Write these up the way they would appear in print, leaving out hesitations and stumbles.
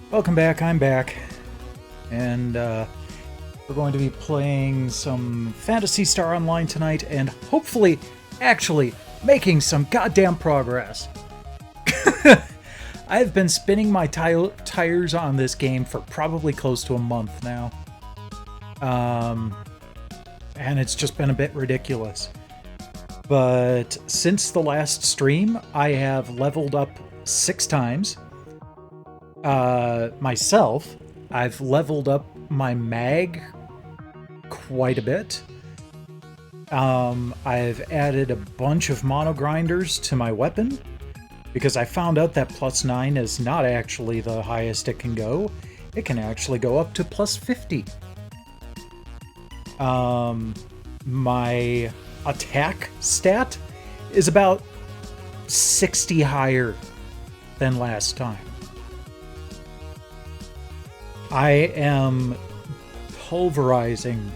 Welcome back, I'm back. And we're going to be playing some Phantasy Star Online tonight and hopefully actually making some goddamn progress. I've been spinning my tires on this game for probably close to a month now. And it's just been a bit ridiculous. But since the last stream, I have leveled up 6 times. Myself, I've leveled up my mag quite a bit. I've added a bunch of mono grinders to my weapon because I found out that +9 is not actually the highest it can go. It can actually go up to +50. My attack stat is about 60 higher than last time. I am pulverizing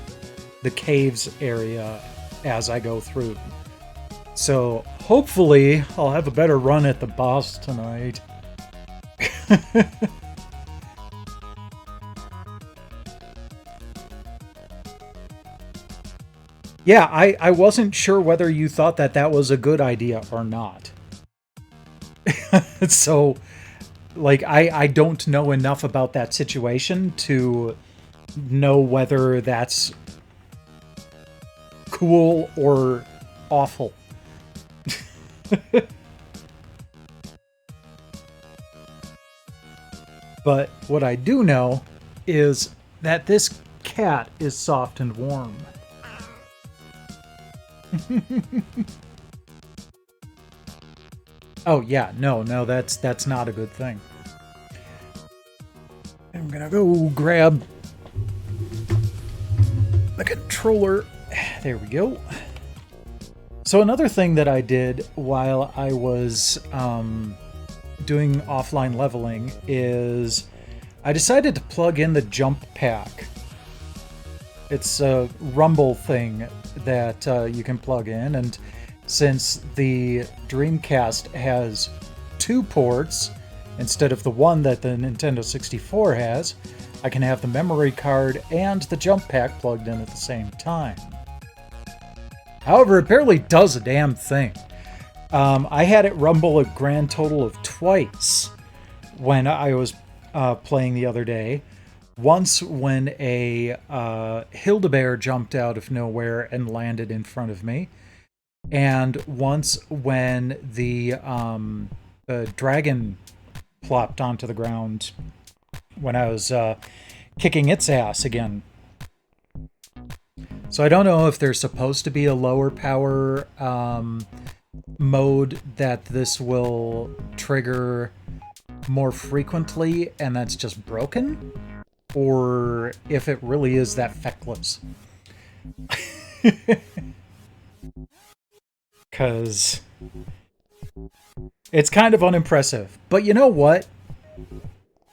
the caves area as I go through. So hopefully I'll have a better run at the boss tonight. Yeah, I wasn't sure whether you thought that was a good idea or not. So, like, I don't know enough about that situation to know whether that's cool or awful. But what I do know is that this cat is soft and warm. Oh yeah, no, that's not a good thing. I'm gonna go grab the controller. There we go. So another thing that I did while I was doing offline leveling is I decided to plug in the jump pack. It's a rumble thing that you can plug in, and since the Dreamcast has 2 ports instead of the one that the Nintendo 64 has, I can have the memory card and the jump pack plugged in at the same time. However, it barely does a damn thing. I had it rumble a grand total of twice when I was playing the other day. Once when a Hildebeer jumped out of nowhere and landed in front of me. And once when the dragon plopped onto the ground when I was kicking its ass again. So I don't know if there's supposed to be a lower power mode that this will trigger more frequently and that's just broken, or if it really is that feckless. Because it's kind of unimpressive. But you know what?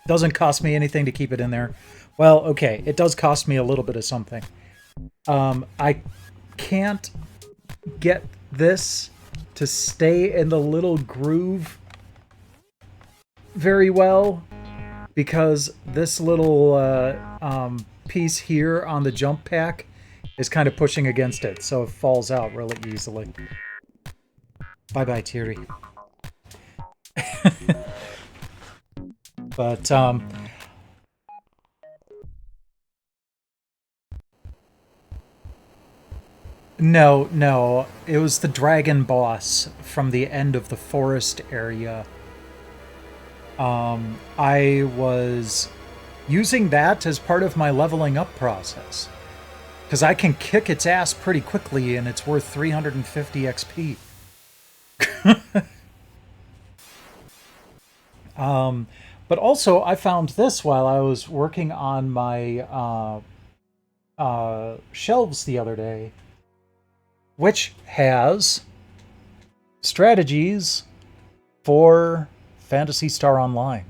Doesn't cost me anything to keep it in there. Well, okay, it does cost me a little bit of something. I can't get this to stay in the little groove very well because this little piece here on the jump pack is kind of pushing against it, so it falls out really easily. Bye-bye, Thierry. But, no, it was the dragon boss from the end of the forest area. I was using that as part of my leveling up process. Because I can kick its ass pretty quickly and it's worth 350 XP. But also I found this while I was working on my shelves the other day, which has strategies for Phantasy Star Online.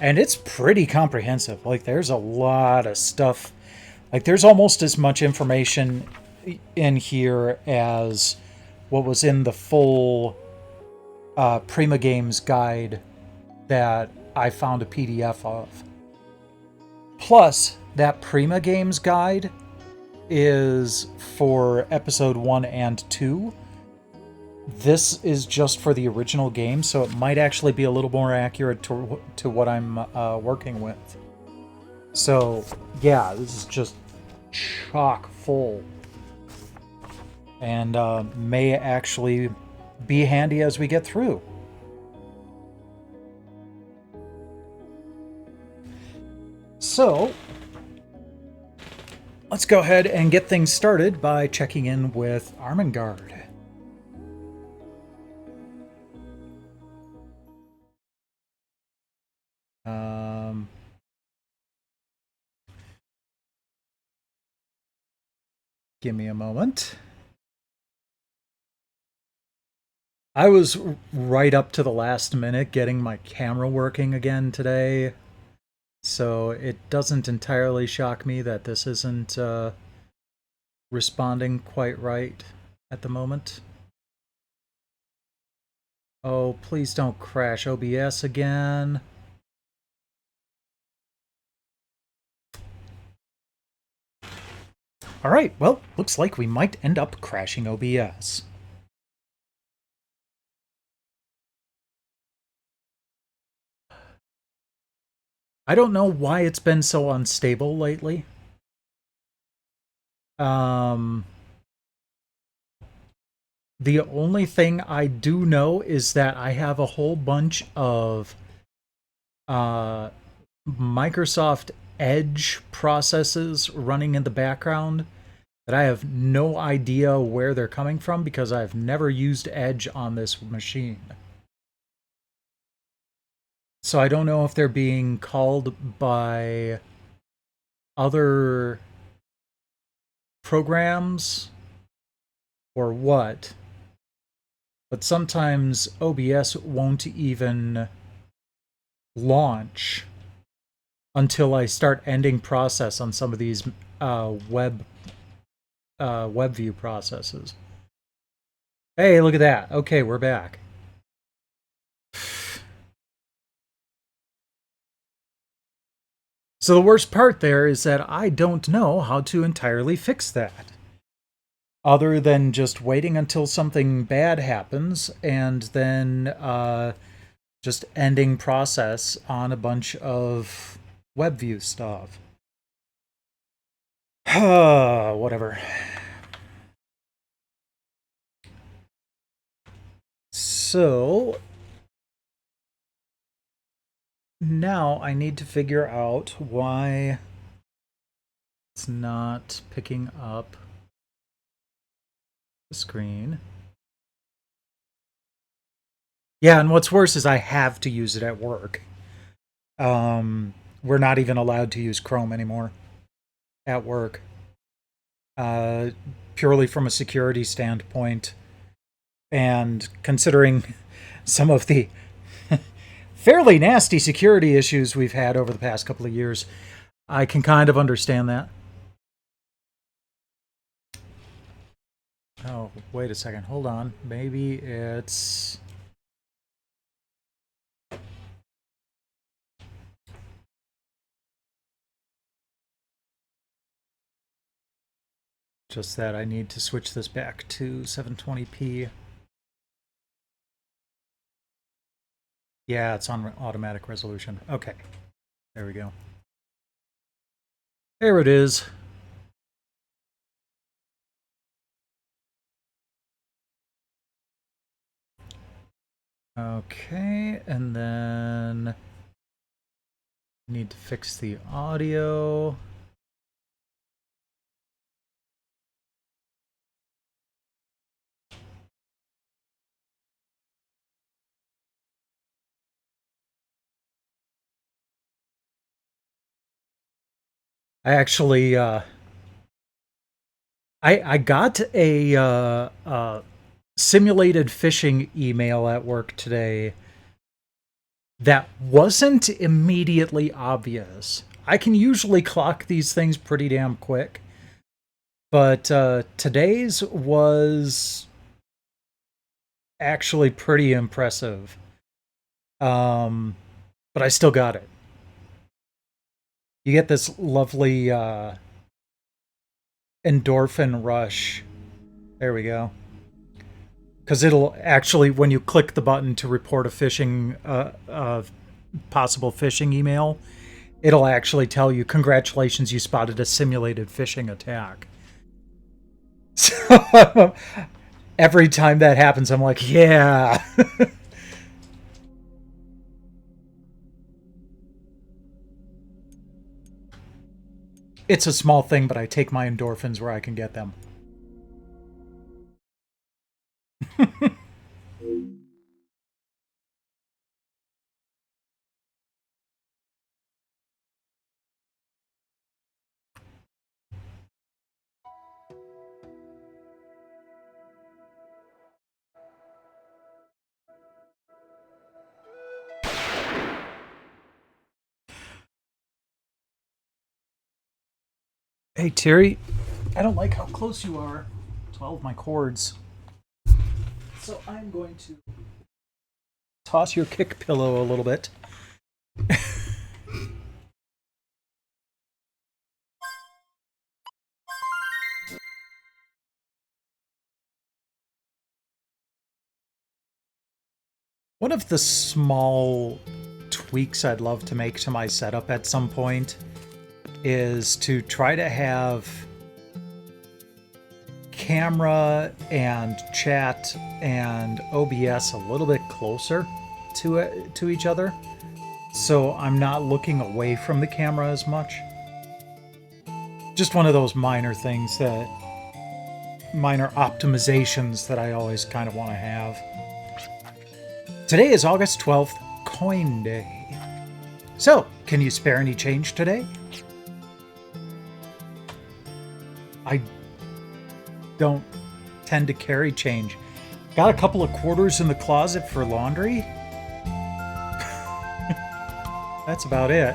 And it's pretty comprehensive. Like, there's a lot of stuff. Like, there's almost as much information in here as what was in the full Prima Games guide that I found a PDF of. Plus, that Prima Games guide is for episode 1 and 2. This is just for the original game, so it might actually be a little more accurate to what I'm working with. So, yeah, this is just chock full. And may actually be handy as we get through. So, let's go ahead and get things started by checking in with Armengard. Give me a moment. I was right up to the last minute getting my camera working again today, so it doesn't entirely shock me that this isn't responding quite right at the moment. Oh, please don't crash OBS again. Alright, well, looks like we might end up crashing OBS. I don't know why it's been so unstable lately. The only thing I do know is that I have a whole bunch of Microsoft Edge processes running in the background that I have no idea where they're coming from because I've never used Edge on this machine. So I don't know if they're being called by other programs or what. But sometimes OBS won't even launch until I start ending process on some of these web view processes. Hey, look at that. Okay, we're back. So the worst part there is that I don't know how to entirely fix that. Other than just waiting until something bad happens and then just ending process on a bunch of web view stuff. Whatever. So now I need to figure out why it's not picking up the screen. Yeah, and what's worse is I have to use it at work. We're not even allowed to use Chrome anymore at work. Purely from a security standpoint. And considering some of the fairly nasty security issues we've had over the past couple of years, I can kind of understand that. Oh, wait a second. Hold on. Maybe it's... just that I need to switch this back to 720p. Yeah, it's on automatic resolution. Okay. There we go. There it is. Okay, and then need to fix the audio. I actually, I got a simulated phishing email at work today that wasn't immediately obvious. I can usually clock these things pretty damn quick, but today's was actually pretty impressive. But but I still got it. You get this lovely endorphin rush. There we go. Because it'll actually, when you click the button to report a phishing, possible phishing email, it'll actually tell you, congratulations, you spotted a simulated phishing attack. So every time that happens, I'm like, yeah. It's a small thing, but I take my endorphins where I can get them. Hey, Terry, I don't like how close you are to all of my cords. So I'm going to toss your kick pillow a little bit. One of the small tweaks I'd love to make to my setup at some point is to try to have camera and chat and OBS a little bit closer to each other, so I'm not looking away from the camera as much. Just one of those minor things minor optimizations that I always kind of want to have. Today is August 12th, Coin Day. So, can you spare any change today? I don't tend to carry change. Got a couple of quarters in the closet for laundry. That's about it.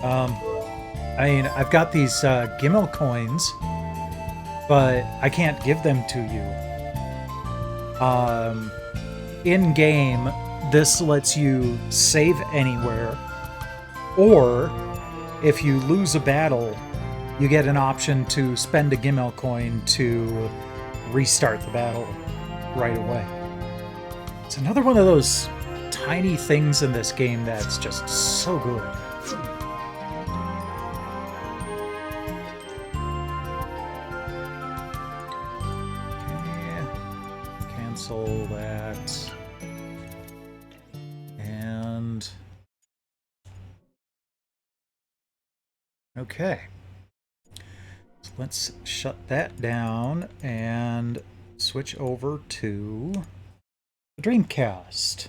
I mean, I've got these Gimel coins, but I can't give them to you. In-game, this lets you save anywhere, or if you lose a battle, you get an option to spend a Gimel coin to restart the battle right away. It's another one of those tiny things in this game that's just so good. Okay. Cancel that. And... okay. So let's shut that down and switch over to the Dreamcast.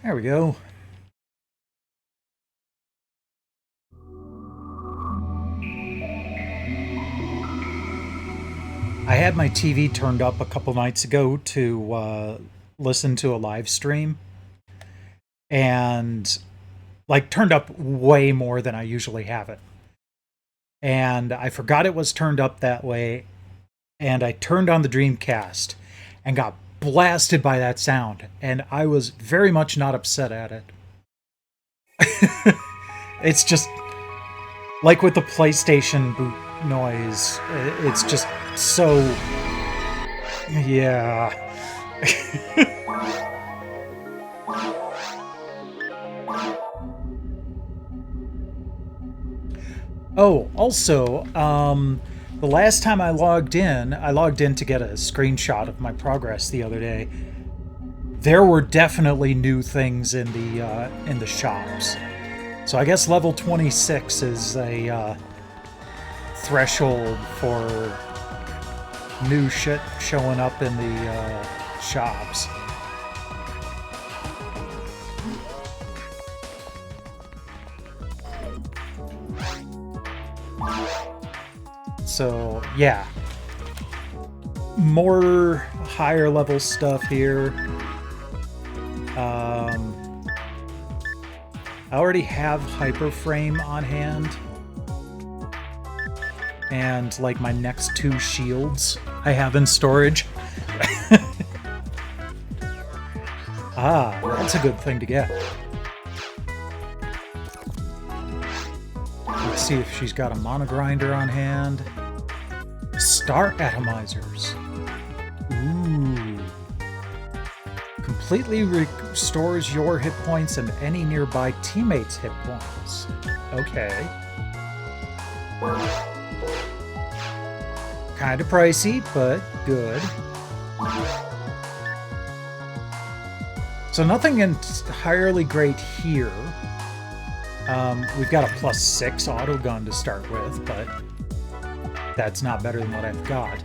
There we go. I had my TV turned up a couple nights ago to listen to a live stream, and like turned up way more than I usually have it. And I forgot it was turned up that way, and I turned on the Dreamcast and got blasted by that sound, and I was very much not upset at it. It's just like with the PlayStation boot noise, it's just so... yeah. Oh, also, the last time I logged in to get a screenshot of my progress the other day. There were definitely new things in the shops. So I guess level 26 is a threshold for new shit showing up in the shops. So, yeah. More higher level stuff here. I already have Hyper Frame on hand. And, like, my next 2 shields I have in storage. Ah, that's a good thing to get. Let's see if she's got a Mana Grinder on hand. Star Atomizers. Ooh. Completely restores your hit points and any nearby teammates' hit points. Okay. Kind of pricey, but good. So nothing entirely great here. We've got a +6 auto gun to start with, but that's not better than what I've got.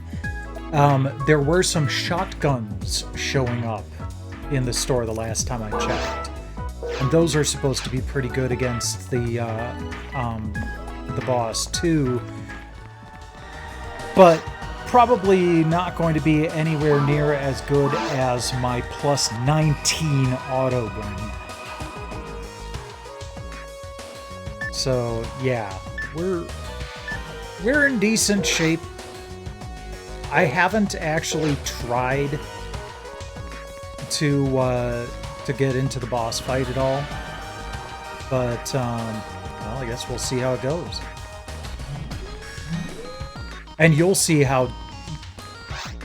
There were some shotguns showing up in the store the last time I checked, and those are supposed to be pretty good against the boss too. But probably not going to be anywhere near as good as my +19 auto gun. So yeah, we're in decent shape. I haven't actually tried to get into the boss fight at all, but well, I guess we'll see how it goes. And you'll see how,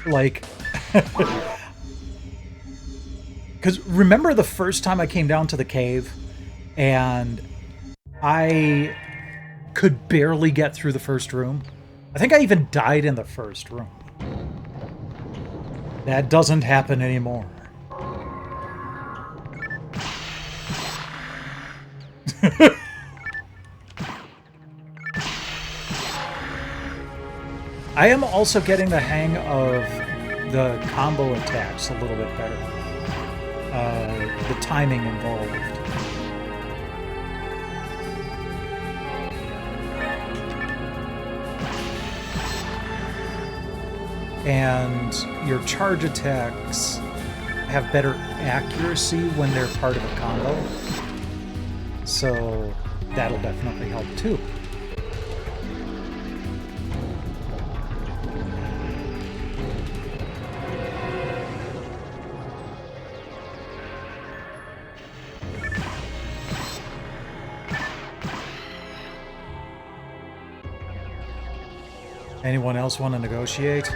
like, because remember the first time I came down to the cave and I could barely get through the first room? I think I even died in the first room. That doesn't happen anymore. I am also getting the hang of the combo attacks a little bit better. The timing involved. And your charge attacks have better accuracy when they're part of a combo. So that'll definitely help too. Anyone else want to negotiate?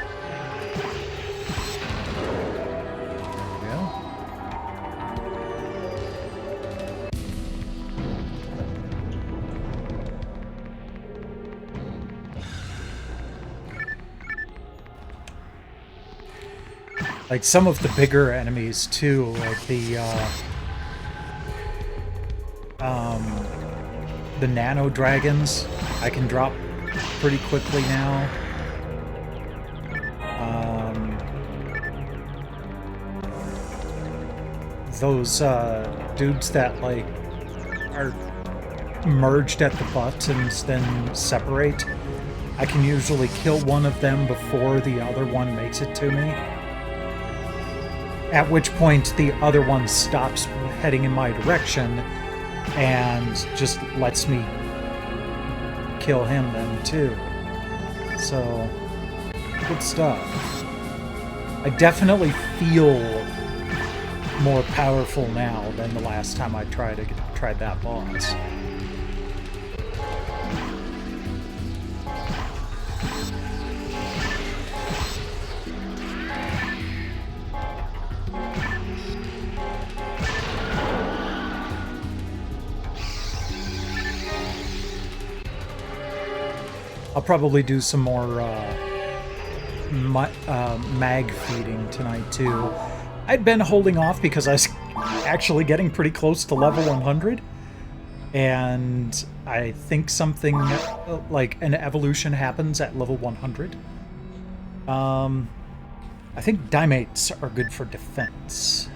Like some of the bigger enemies too, like the nano dragons, I can drop pretty quickly now. Those dudes that like are merged at the butt and then separate, I can usually kill one of them before the other one makes it to me. At which point the other one stops heading in my direction and just lets me kill him then too. So, good stuff. I definitely feel more powerful now than the last time I tried that boss. I'll probably do some more mag feeding tonight too. I'd been holding off because I was actually getting pretty close to level 100, and I think something like an evolution happens at level 100. I think Dimates are good for defense.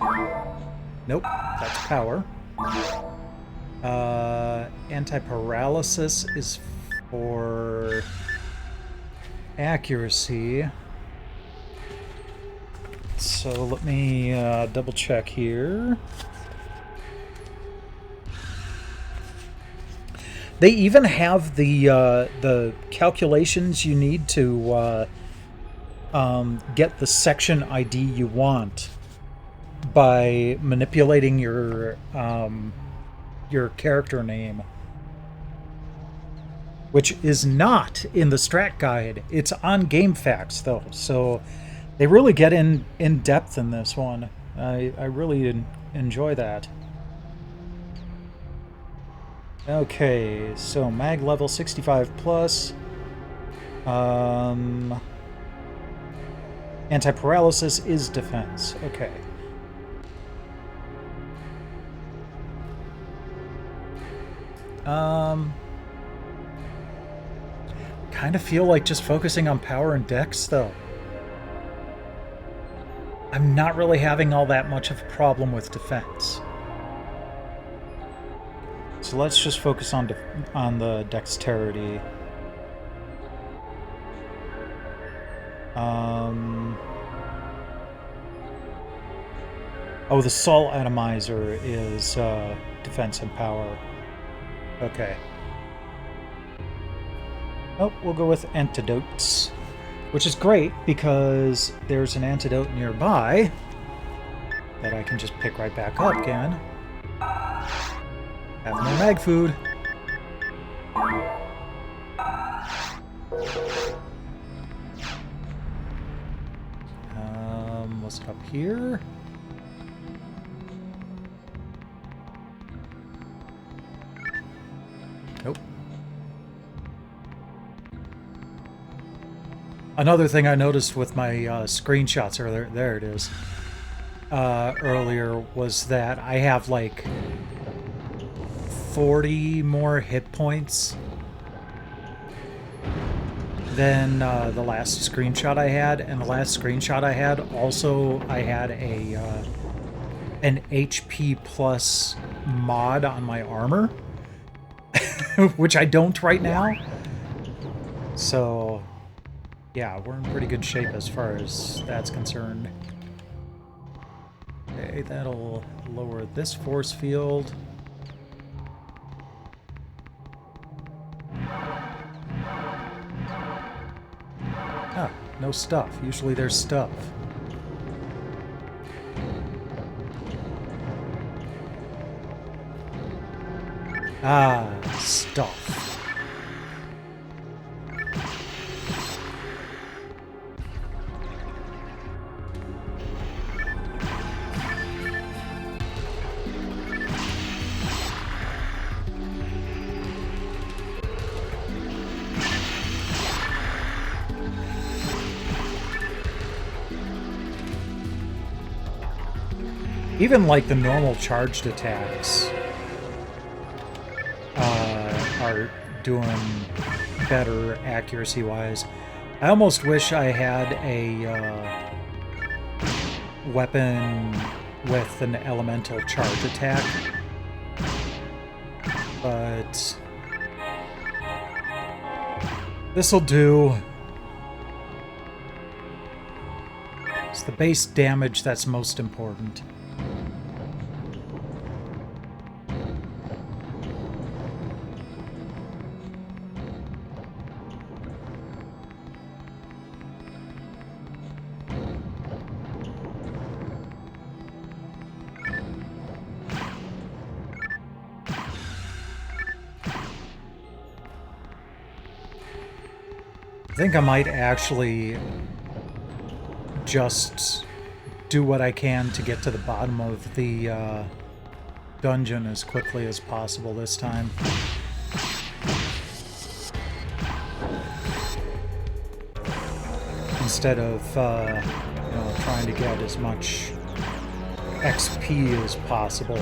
Nope, that's power. Anti-paralysis is for accuracy. So let me double check here. They even have the calculations you need to get the section ID you want by manipulating your character name, which is not in the strat guide. It's on GameFAQs though, so they really get in depth in this one. I really enjoy that. Okay, so mag level 65 plus. Anti-paralysis is defense. Okay. Kind of feel like just focusing on power and dex though. I'm not really having all that much of a problem with defense. So let's just focus on the dexterity. Oh, the Soul Atomizer is defense and power. Okay. Oh, we'll go with antidotes, which is great because there's an antidote nearby that I can just pick right back up again. Have more mag food. What's up here? Nope. Another thing I noticed with my screenshots earlier, there it is, earlier, was that I have like 40 more hit points than the last screenshot I had, and the last screenshot I had also, I had a an HP plus mod on my armor, which I don't right now. So yeah, we're in pretty good shape as far as that's concerned. Okay, that'll lower this force field. Ah, no stuff. Usually there's stuff. Ah, stuff. Even like the normal charged attacks are doing better accuracy-wise. I almost wish I had a weapon with an elemental charge attack, but this'll do. It's the base damage that's most important. I think I might actually just do what I can to get to the bottom of the dungeon as quickly as possible this time. Instead of you know, trying to get as much XP as possible.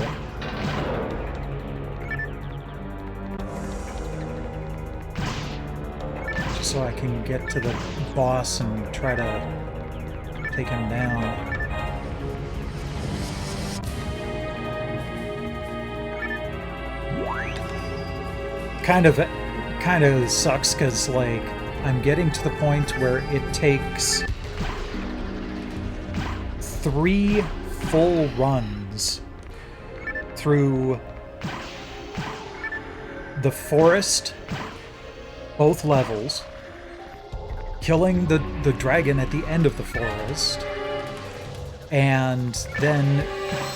So I can get to the boss and try to take him down. Kind of sucks because like I'm getting to the point where it takes 3 full runs through the forest, both levels, killing the dragon at the end of the forest, and then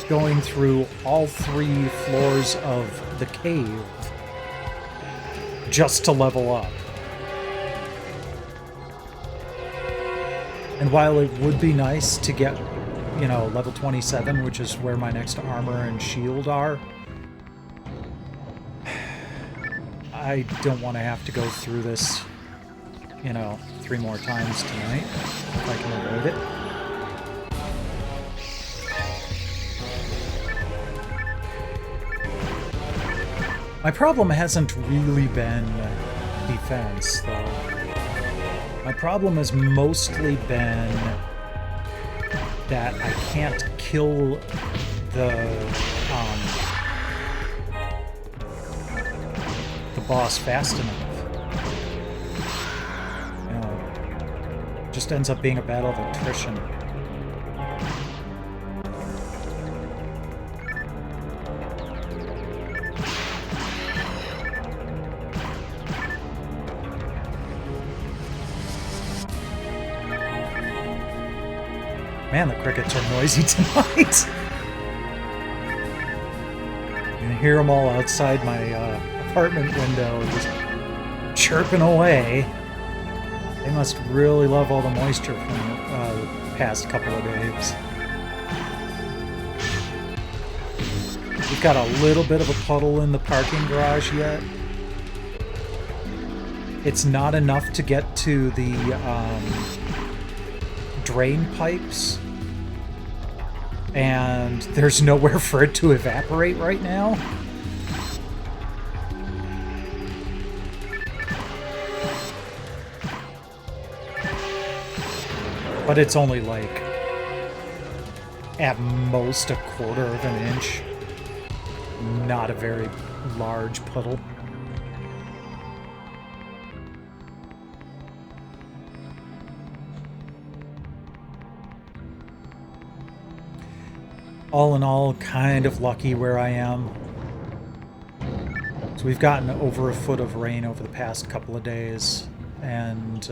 going through all 3 floors of the cave just to level up. And while it would be nice to get, you know, level 27, which is where my next armor and shield are, I don't want to have to go through this, you know, 3 more times tonight, if I can avoid it. My problem hasn't really been defense, though. My problem has mostly been that I can't kill the boss fast enough. You know, it just ends up being a battle of attrition. Man, the crickets are noisy tonight. You can hear them all outside my apartment window, just chirping away. They must really love all the moisture from the past couple of days. We've got a little bit of a puddle in the parking garage yet. It's not enough to get to the drain pipes, and there's nowhere for it to evaporate right now. But it's only like at most 1/4 of an inch. Not a very large puddle. All in all, kind of lucky where I am. So we've gotten over 1 foot of rain over the past couple of days, and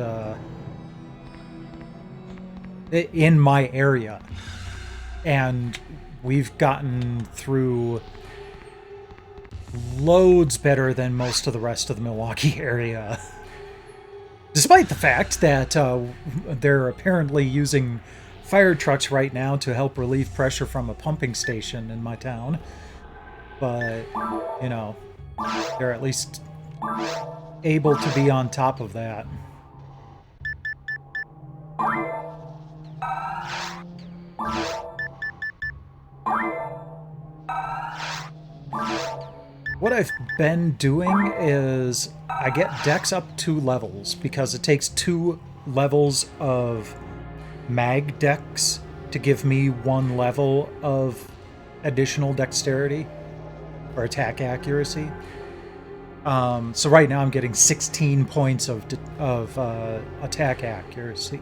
in my area. And we've gotten through loads better than most of the rest of the Milwaukee area. Despite the fact that they're apparently using fire trucks right now to help relieve pressure from a pumping station in my town. But, you know, they're at least able to be on top of that. What I've been doing is I get decks up 2 levels because it takes 2 levels of mag decks to give me 1 level of additional dexterity or attack accuracy. So right now I'm getting 16 points of attack accuracy.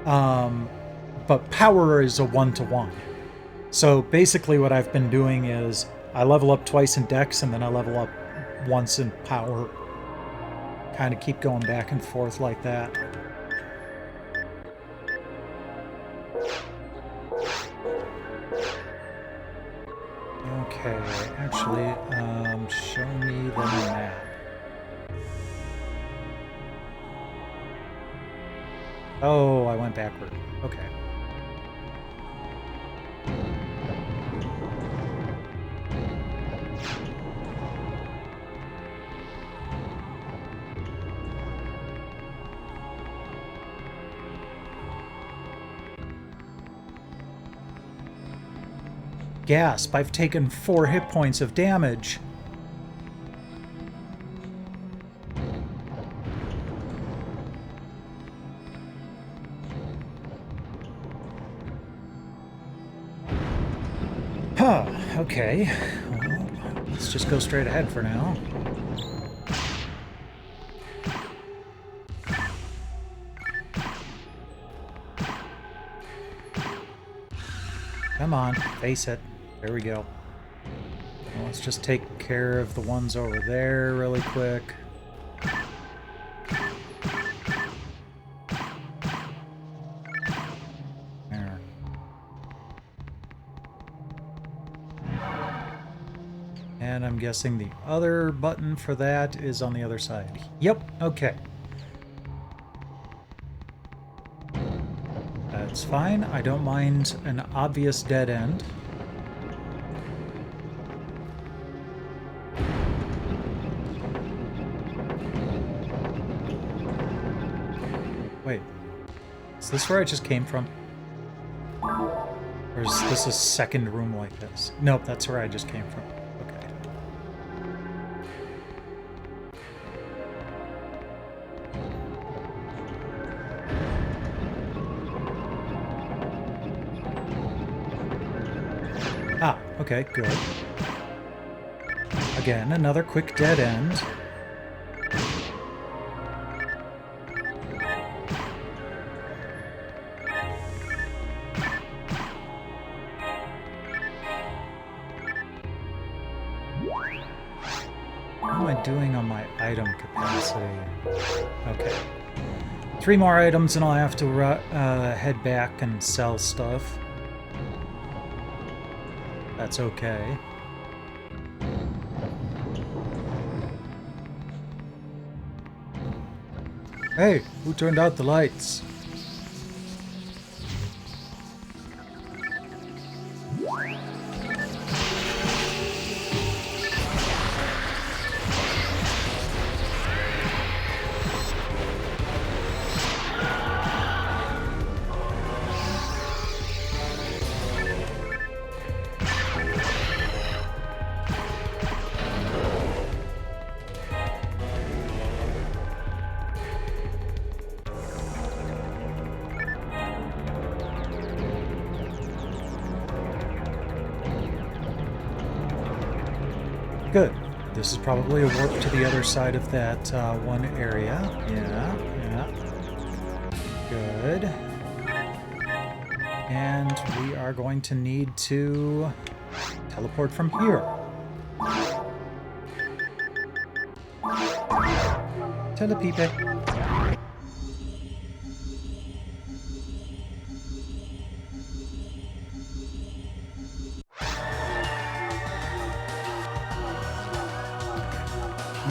But power is a 1-to-1. So basically what I've been doing is I level up twice in dex and then I level up once in power. Kind of keep going back and forth like that. Okay, actually, show me the map. Oh, I went backward. Okay. Gasp, I've taken 4 hit points of damage. Huh, okay. Well, let's just go straight ahead for now. Come on, face it. There we go. Let's just take care of the ones over there really quick. There. And I'm guessing the other button for that is on the other side. Yep, okay. That's fine. I don't mind an obvious dead end. Wait, is this where I just came from? Or is this a second room like this? Nope, that's where I just came from. Okay. Ah, okay, good. Again, another quick dead end. Doing on my item capacity. Okay. 3 more items and I'll have to head back and sell stuff. That's okay. Hey, who turned out the lights? Good. This is probably a warp to the other side of that one area. Yeah. Good. And we are going to need to teleport from here. Telepepe.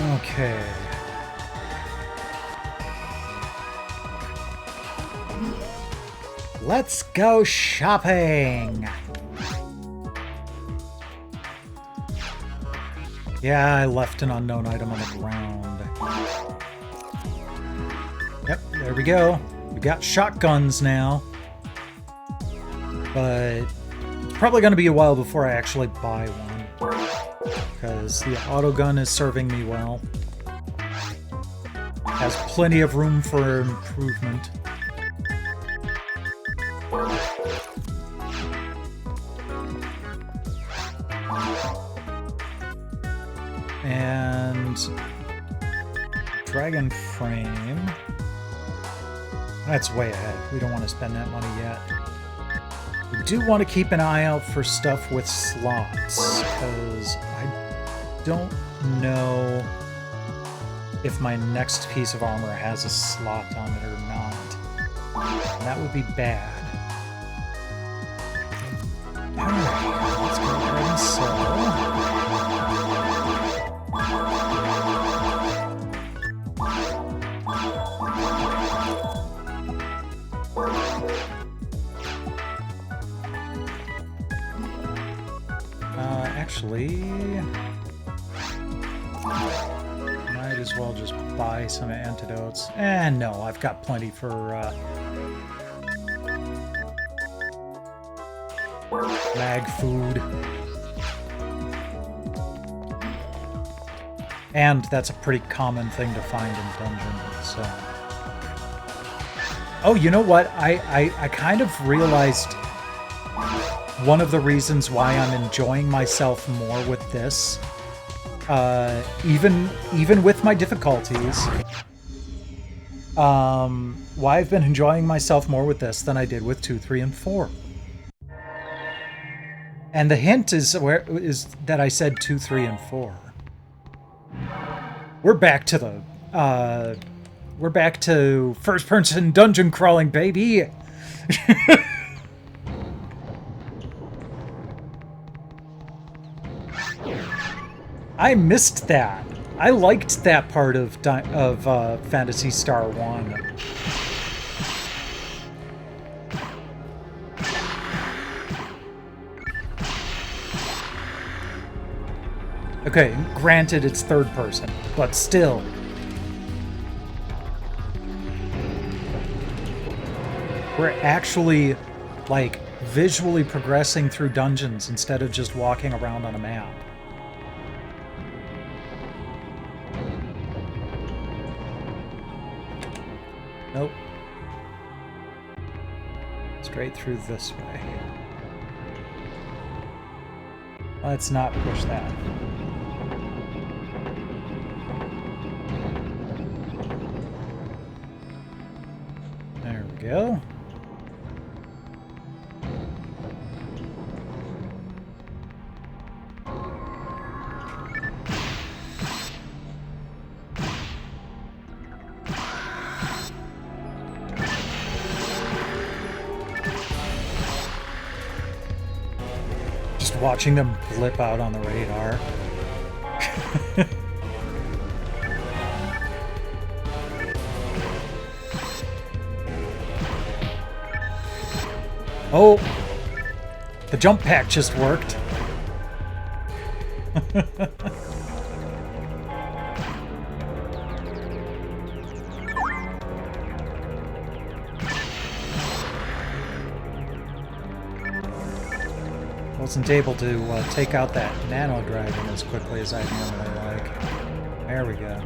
Okay. Let's go shopping! Yeah, I left an unknown item on the ground. Yep, there we go. We got shotguns now. But it's probably going to be a while before I actually buy one. Because the autogun is serving me well. Has plenty of room for improvement. And Dragon Frame. That's way ahead. We don't want to spend that money yet. We do want to keep an eye out for stuff with slots, because I don't know if my next piece of armor has a slot on it or not. And that would be bad. Alright, let's go ahead and sell. Actually, might as well just buy some antidotes. And no, I've got plenty for mag food. And that's a pretty common thing to find in dungeons, so. Oh, you know what? I kind of realized one of the reasons why I'm enjoying myself more with this, even with my difficulties, why I've been enjoying myself more with this than I did with 2, 3, and 4. And the hint is that I said 2, 3, and 4. We're back to first-person dungeon crawling, baby. I missed that. I liked that part of Phantasy Star 1. Okay, granted it's third person, but still. We're actually, like, visually progressing through dungeons instead of just walking around on a map. Nope. Straight through this way. Let's not push that. There we go. Just watching them blip out on the radar. Oh, the jump pack just worked. Wasn't able to take out that nano dragon as quickly as I normally like. There we go.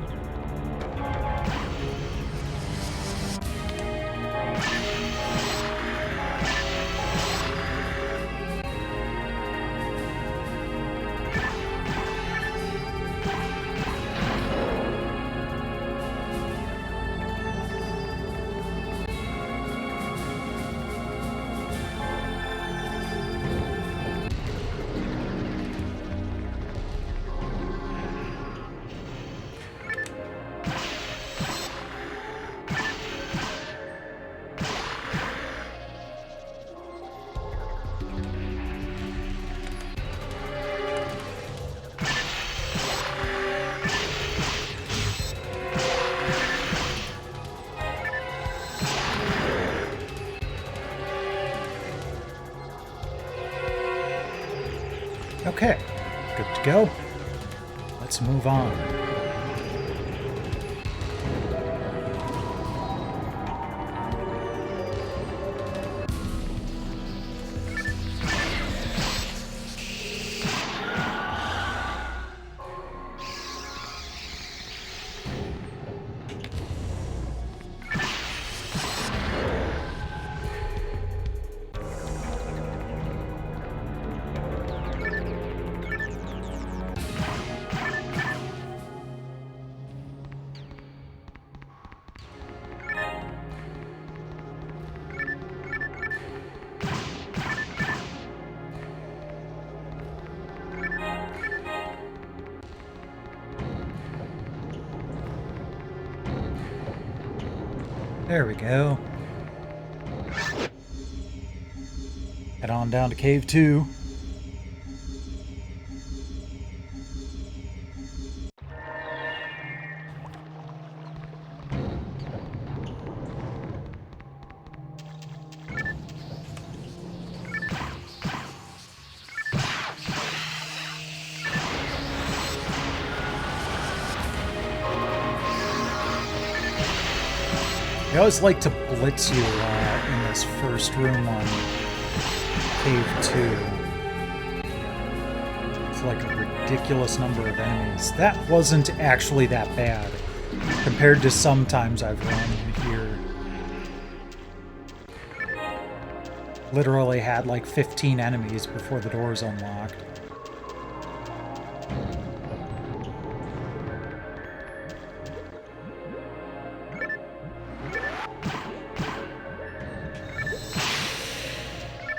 Okay, good to go. Let's move on. There we go. Head on down to Cave 2. I always like to blitz you in this first room on Cave 2. It's like a ridiculous number of enemies. That wasn't actually that bad compared to some times I've run here. Literally had like 15 enemies before the doors unlocked.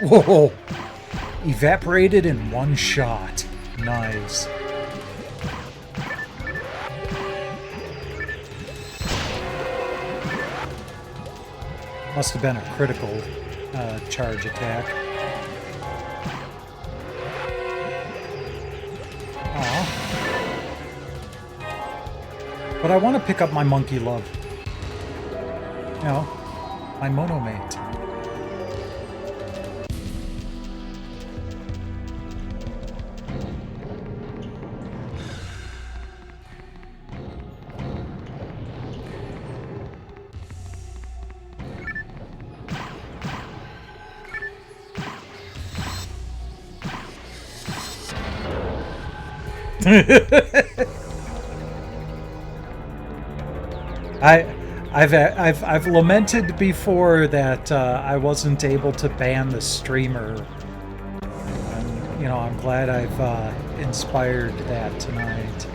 Whoa! Evaporated in one shot. Nice. Must have been a critical charge attack. Aw. But I want to pick up my monkey love. You know, my monomate. I've lamented before that I wasn't able to ban the streamer. And, you know, I'm glad I've inspired that tonight.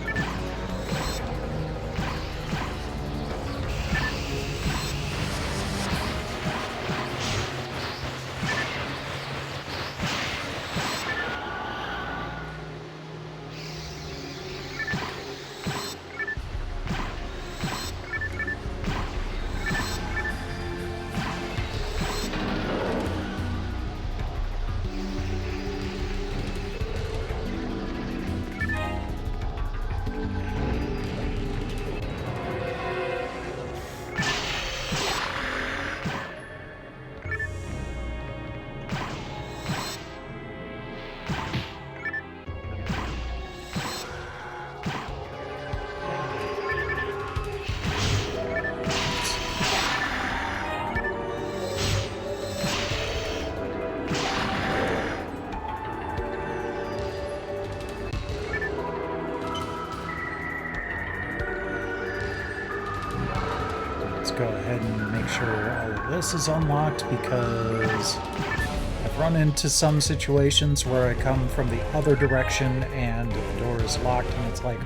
Go ahead and make sure all of this is unlocked, because I've run into some situations where I come from the other direction and the door is locked and it's like,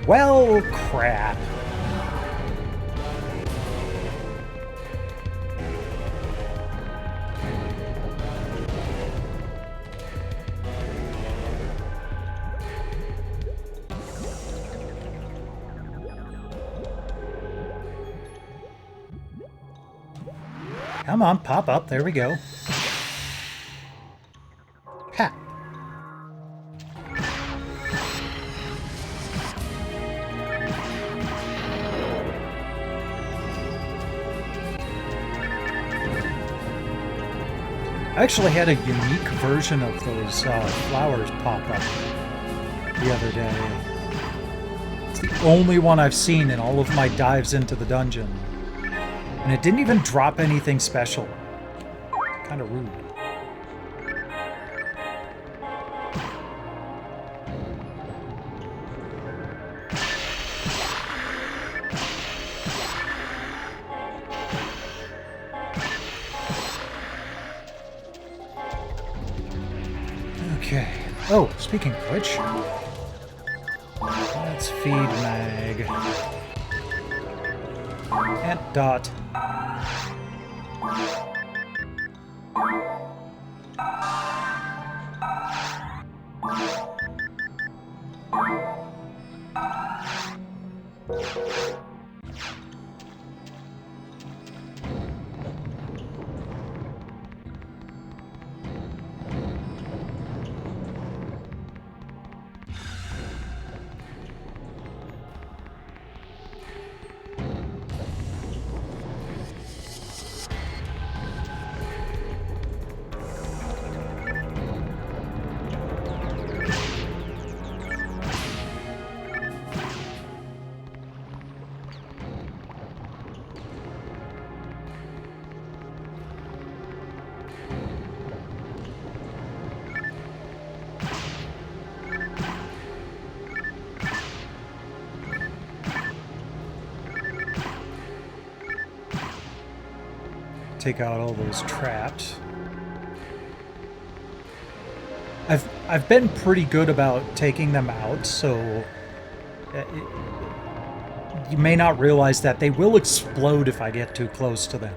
well, crap. Come on, pop up. There we go. Ha! I actually had a unique version of those flowers pop up the other day. It's the only one I've seen in all of my dives into the dungeon. And it didn't even drop anything special. Kind of rude. Okay. Oh, speaking of which, let's feed Mag. And Dot. Take out all those traps. I've been pretty good about taking them out, so you may not realize that they will explode if I get too close to them.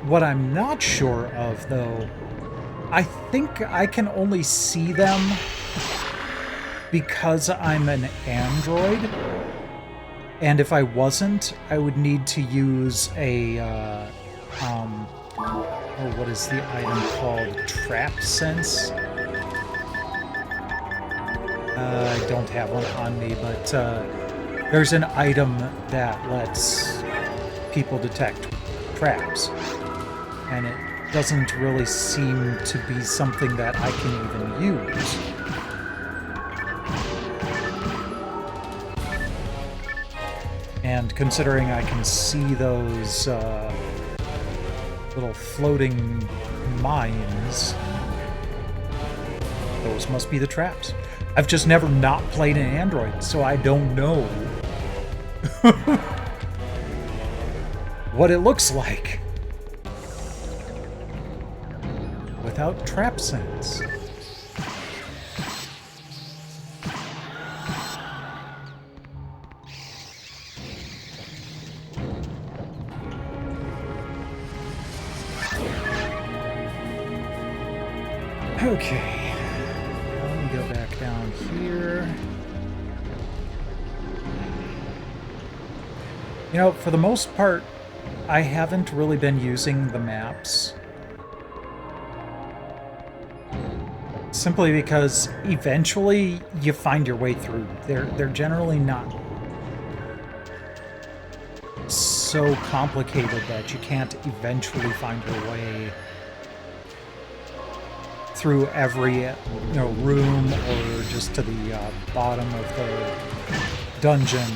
What I'm not sure of, though, I think I can only see them because I'm an android. And if I wasn't, I would need to use a, oh, what is the item called? Trap sense? I don't have one on me, but there's an item that lets people detect traps. And it doesn't really seem to be something that I can even use. And considering I can see those little floating mines, those must be the traps. I've just never not played an android, so I don't know what it looks like without trap sense. Okay, let me go back down here. You know, for the most part, I haven't really been using the maps. Simply because eventually you find your way through. They're generally not so complicated that you can't eventually find your way through every room or just to the bottom of the dungeon.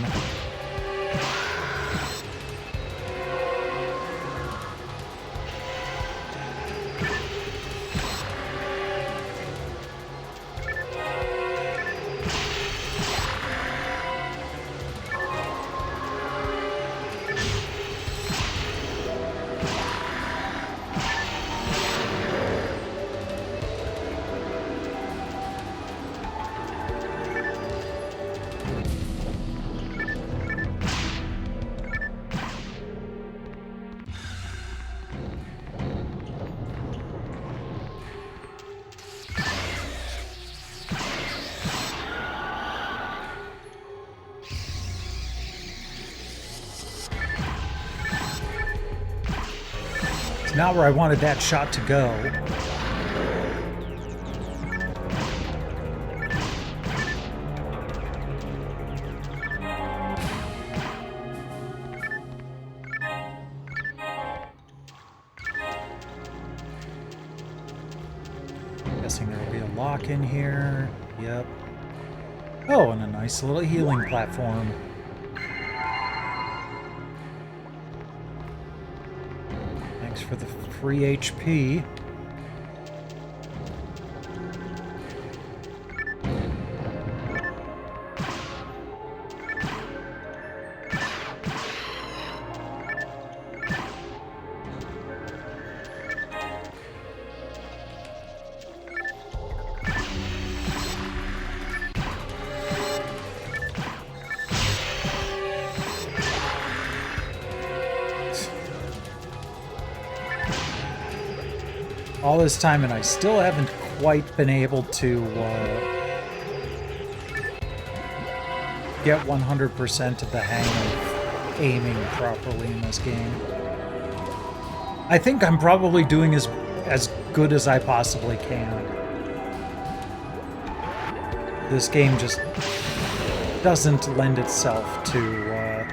Not where I wanted that shot to go. Guessing there'll be a lock in here. Yep. Oh, and a nice little healing platform. For the free HP. All this time, and I still haven't quite been able to get 100% of the hang of aiming properly in this game. I think I'm probably doing as good as I possibly can. This game just doesn't lend itself to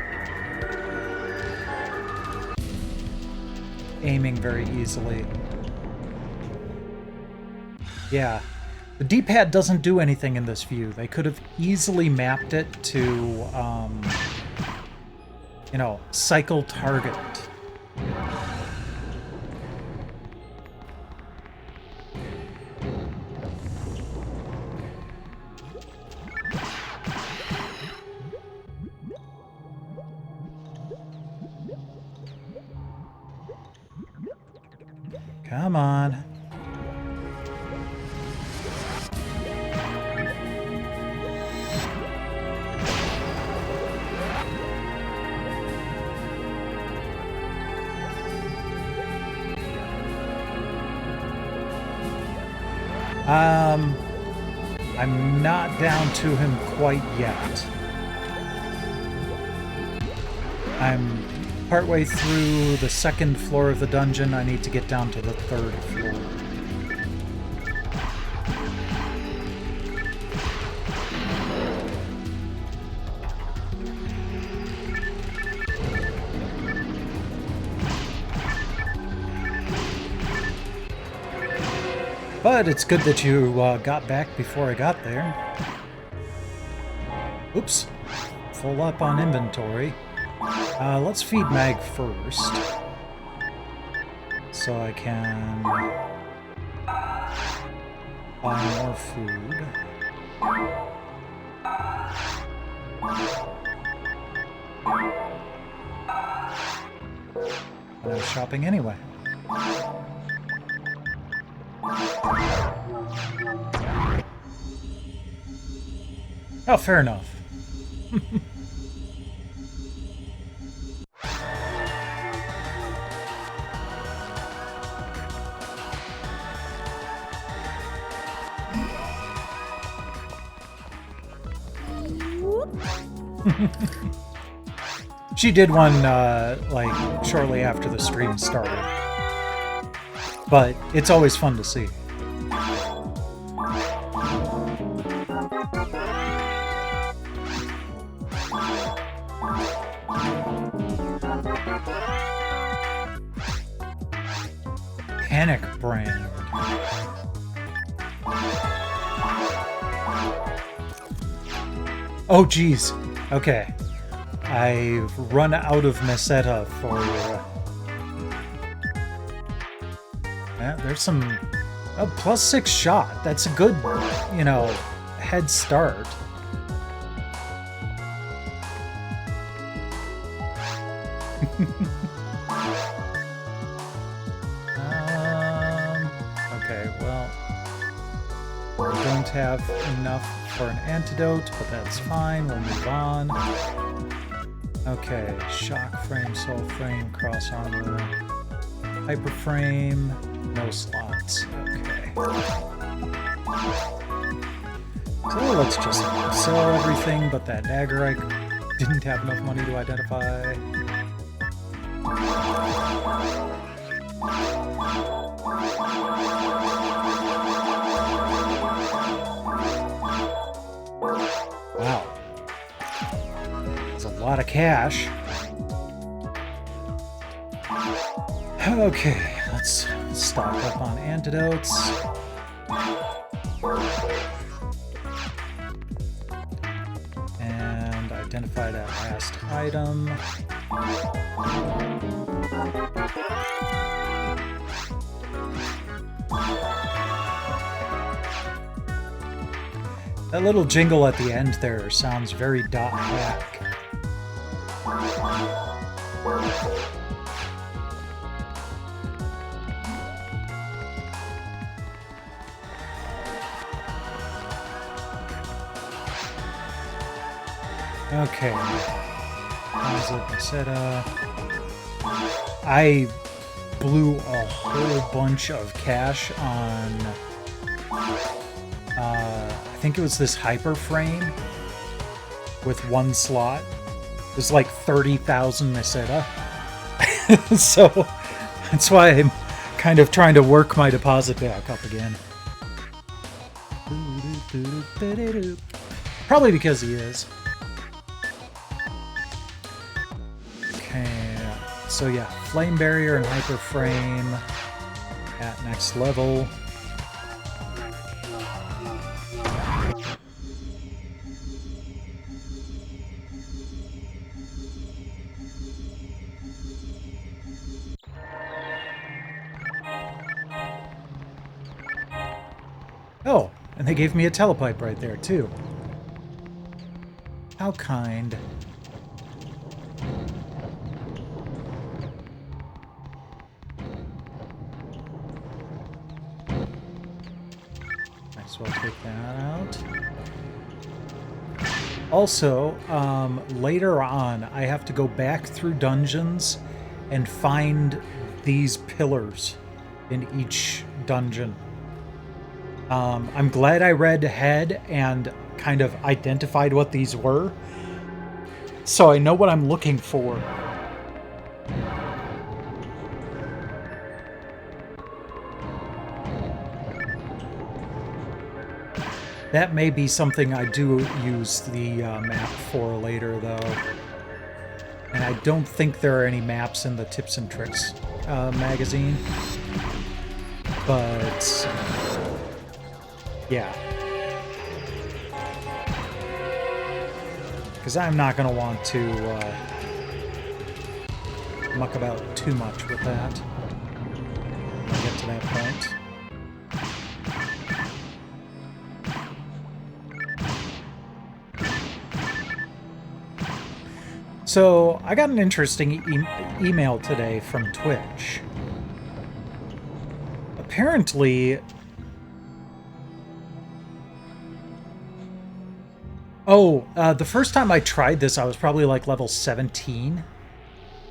aiming very easily. Yeah, the D-pad doesn't do anything in this view. They could have easily mapped it to, cycle target. Come on. I'm not down to him quite yet. I'm partway through the second floor of the dungeon. I need to get down to the third floor. But it's good that you got back before I got there. Oops. Full up on inventory. Let's feed Mag first. So I can buy more food. And I'm shopping anyway. Oh, fair enough. She did one, like, shortly after the stream started. But it's always fun to see. Panic brand. Oh, geez. Okay. I've run out of Meseta for... Yeah, there's some... Oh, +6 shot. That's a good, you know, head start. Okay, well... We don't have enough for an antidote, but that's fine. We'll move on. Okay, shock frame, soul frame, cross armor, hyper frame, no slots. Okay. So let's just sell everything but that dagger I didn't have enough money to identify. Wow. That's a lot of cash. Okay, let's stock up on antidotes. And identify that last item. That little jingle at the end there sounds very .hack. Okay. I blew a whole bunch of cash on I think it was this hyper frame with one slot. It was like 30,000 Meseta. So that's why I'm kind of trying to work my deposit back up again. Probably because he is. Okay, so yeah, flame barrier and hyper frame at next level. Oh, and they gave me a telepipe right there, too. How kind. Might as well take that out. Also, later on, I have to go back through dungeons and find these pillars in each dungeon. I'm glad I read ahead and kind of identified what these were, so I know what I'm looking for. That may be something I do use the map for later, though. And I don't think there are any maps in the Tips and Tricks magazine. But yeah. Because I'm not going to want to muck about too much with that when I get to that point. So, I got an interesting email today from Twitch. Apparently... Oh, the first time I tried this, I was probably like level 17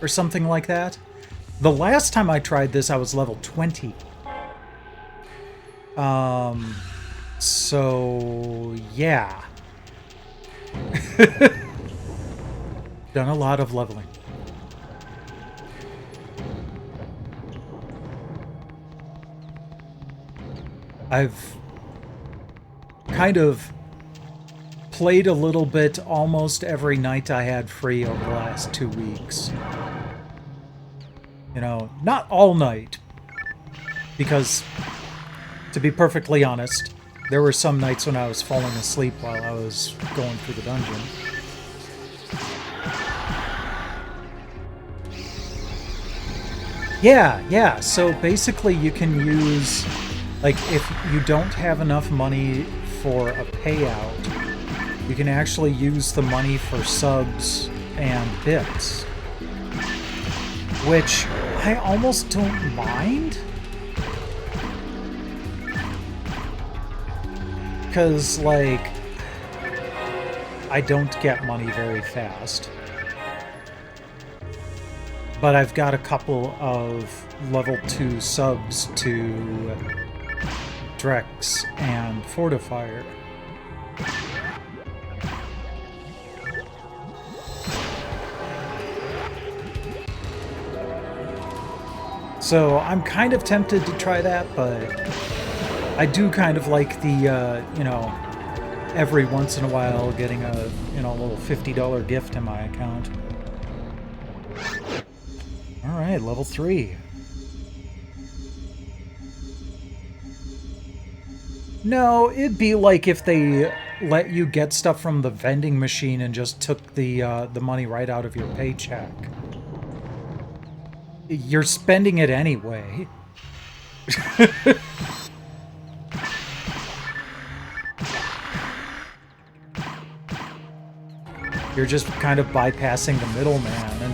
or something like that. The last time I tried this, I was level 20. So, yeah. Done a lot of leveling. I've kind of played a little bit almost every night I had free over the last 2 weeks. You know, not all night, because, to be perfectly honest, there were some nights when I was falling asleep while I was going through the dungeon. Yeah, so basically you can use, like, if you don't have enough money for a payout, you can actually use the money for subs and bits. Which I almost don't mind. Because, like, I don't get money very fast. But I've got a couple of level 2 subs to Drex and Fortifier. So I'm kind of tempted to try that, but I do kind of like the, you know, every once in a while getting a, you know, little $50 gift in my account. Alright, level 3. No, it'd be like if they let you get stuff from the vending machine and just took the money right out of your paycheck. You're spending it anyway. You're just kind of bypassing the middleman and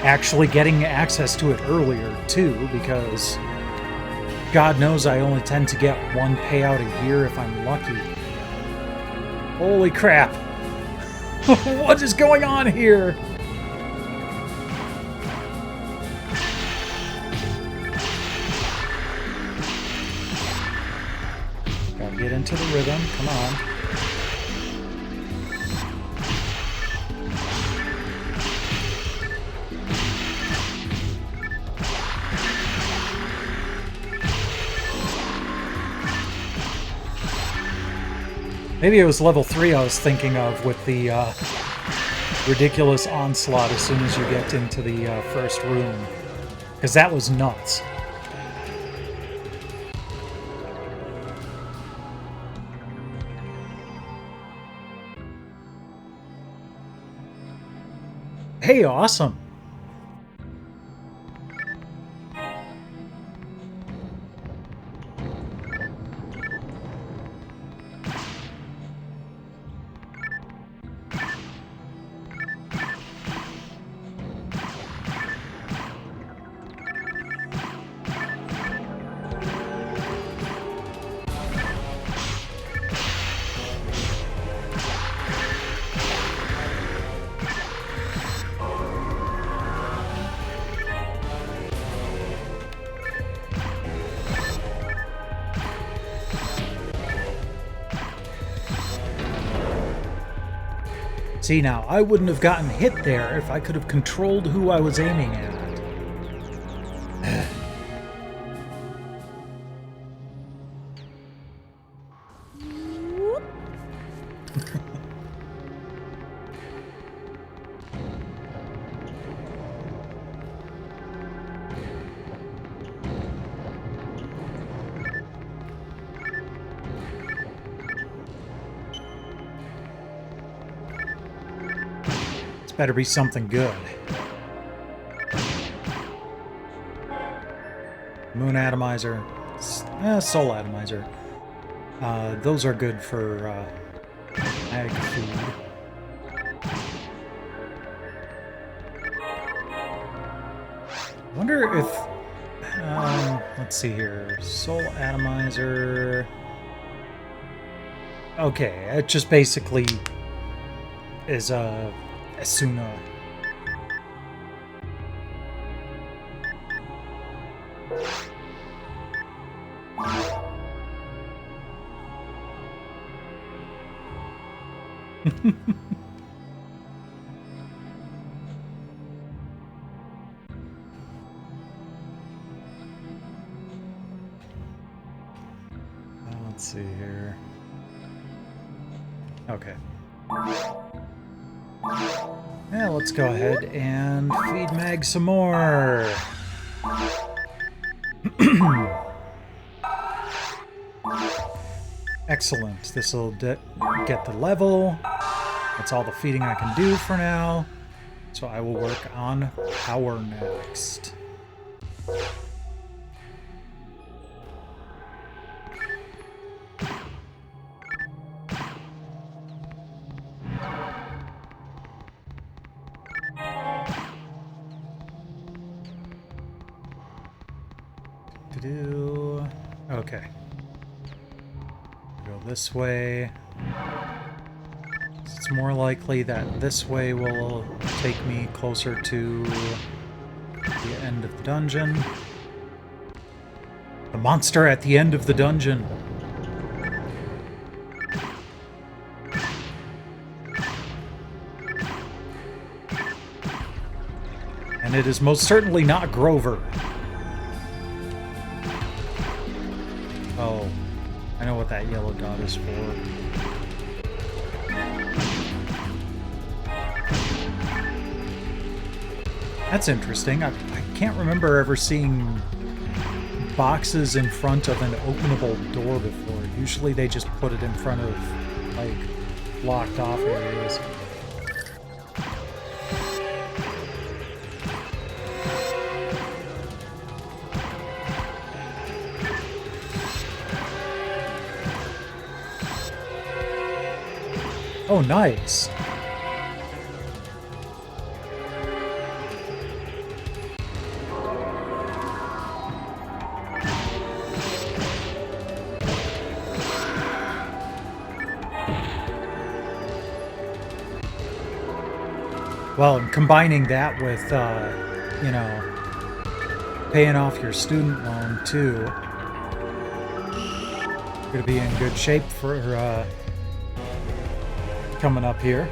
actually getting access to it earlier, too, because God knows I only tend to get one payout a year if I'm lucky. Holy crap! What is going on here? Gotta get into the rhythm, come on. Maybe it was level 3 I was thinking of with the ridiculous onslaught as soon as you get into the first room. Because that was nuts. Hey, awesome! See, now, I wouldn't have gotten hit there if I could have controlled who I was aiming at. Better be something good. Moon Atomizer. Soul Atomizer. Those are good for ag food. I wonder if... let's see here. Soul Atomizer... Okay, it just basically is a... Asuna. Let's see here. Okay. Yeah, let's go ahead and feed Mag some more. Excellent. This will get the level. That's all the feeding I can do for now. So I will work on power next. Okay. Go this way. It's more likely that this way will take me closer to the end of the dungeon. The monster at the end of the dungeon. And it is most certainly not Grover. Oh, I know what that yellow dot is for. That's interesting. I can't remember ever seeing boxes in front of an openable door before. Usually they just put it in front of, like, blocked off areas. Oh, nice. Well, and combining that with, you know, paying off your student loan, too. You're going to be in good shape for, coming up here.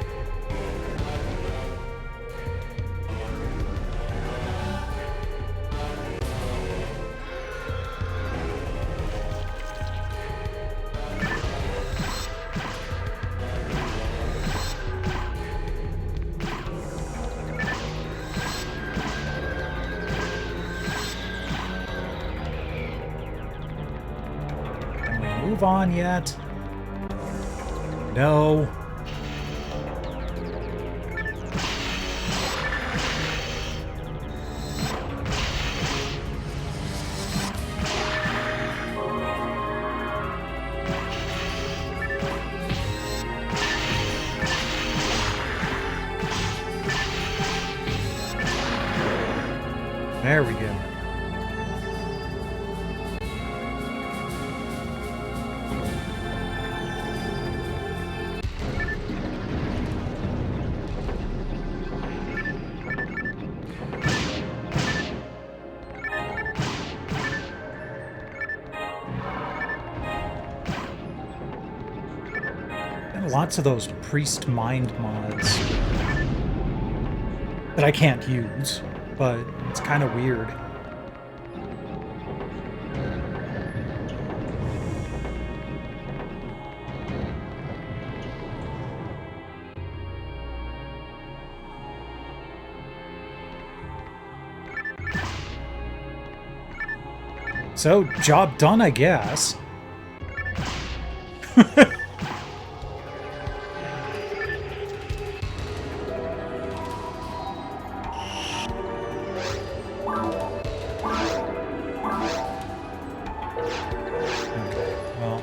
Can we move on yet? No. There we go. lots of those priest mind mods that I can't use, but it's kind of weird. So, job done, I guess.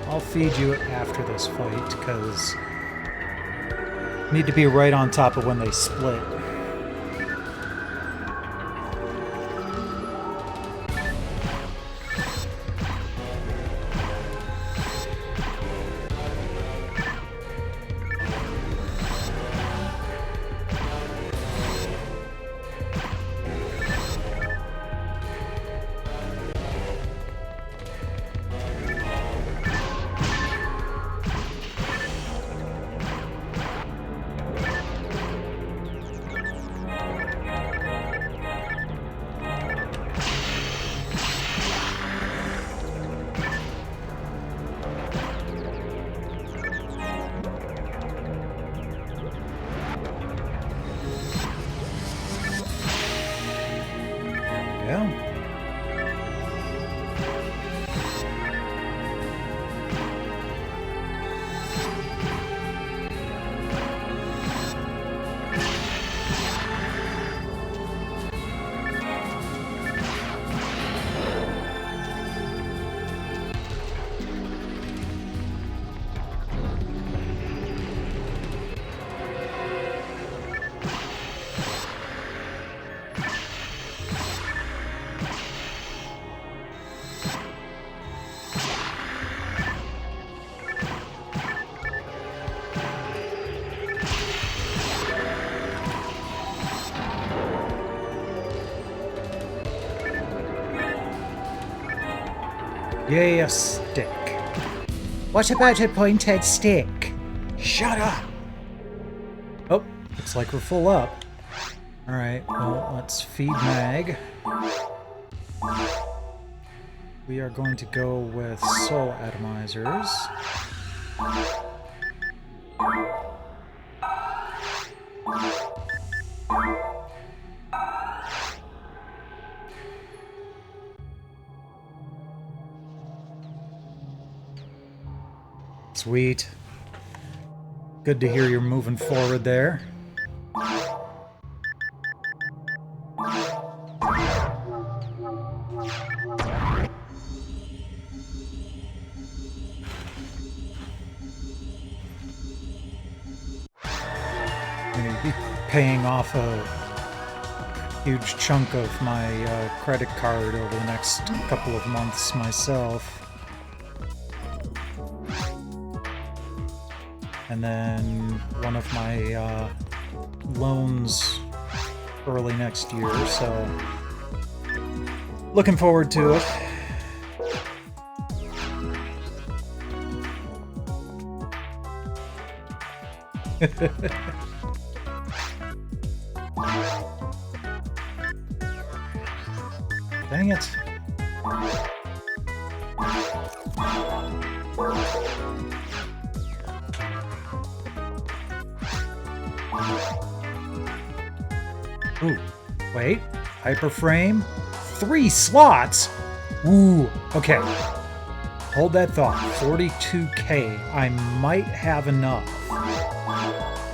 I'll feed you after this fight, because I need to be right on top of when they split. Yay, a stick. What about a pointed stick? Shut up! Oh, looks like we're full up. Alright, well, let's feed Mag. We are going to go with soul atomizers. Sweet. Good to hear you're moving forward there. I'm going to be paying off a huge chunk of my credit card over the next couple of months myself. And then one of my loans early next year, so looking forward to it. Dang it. Ooh, wait. Hyperframe? 3 slots? Ooh, okay. Hold that thought. 42K. I might have enough.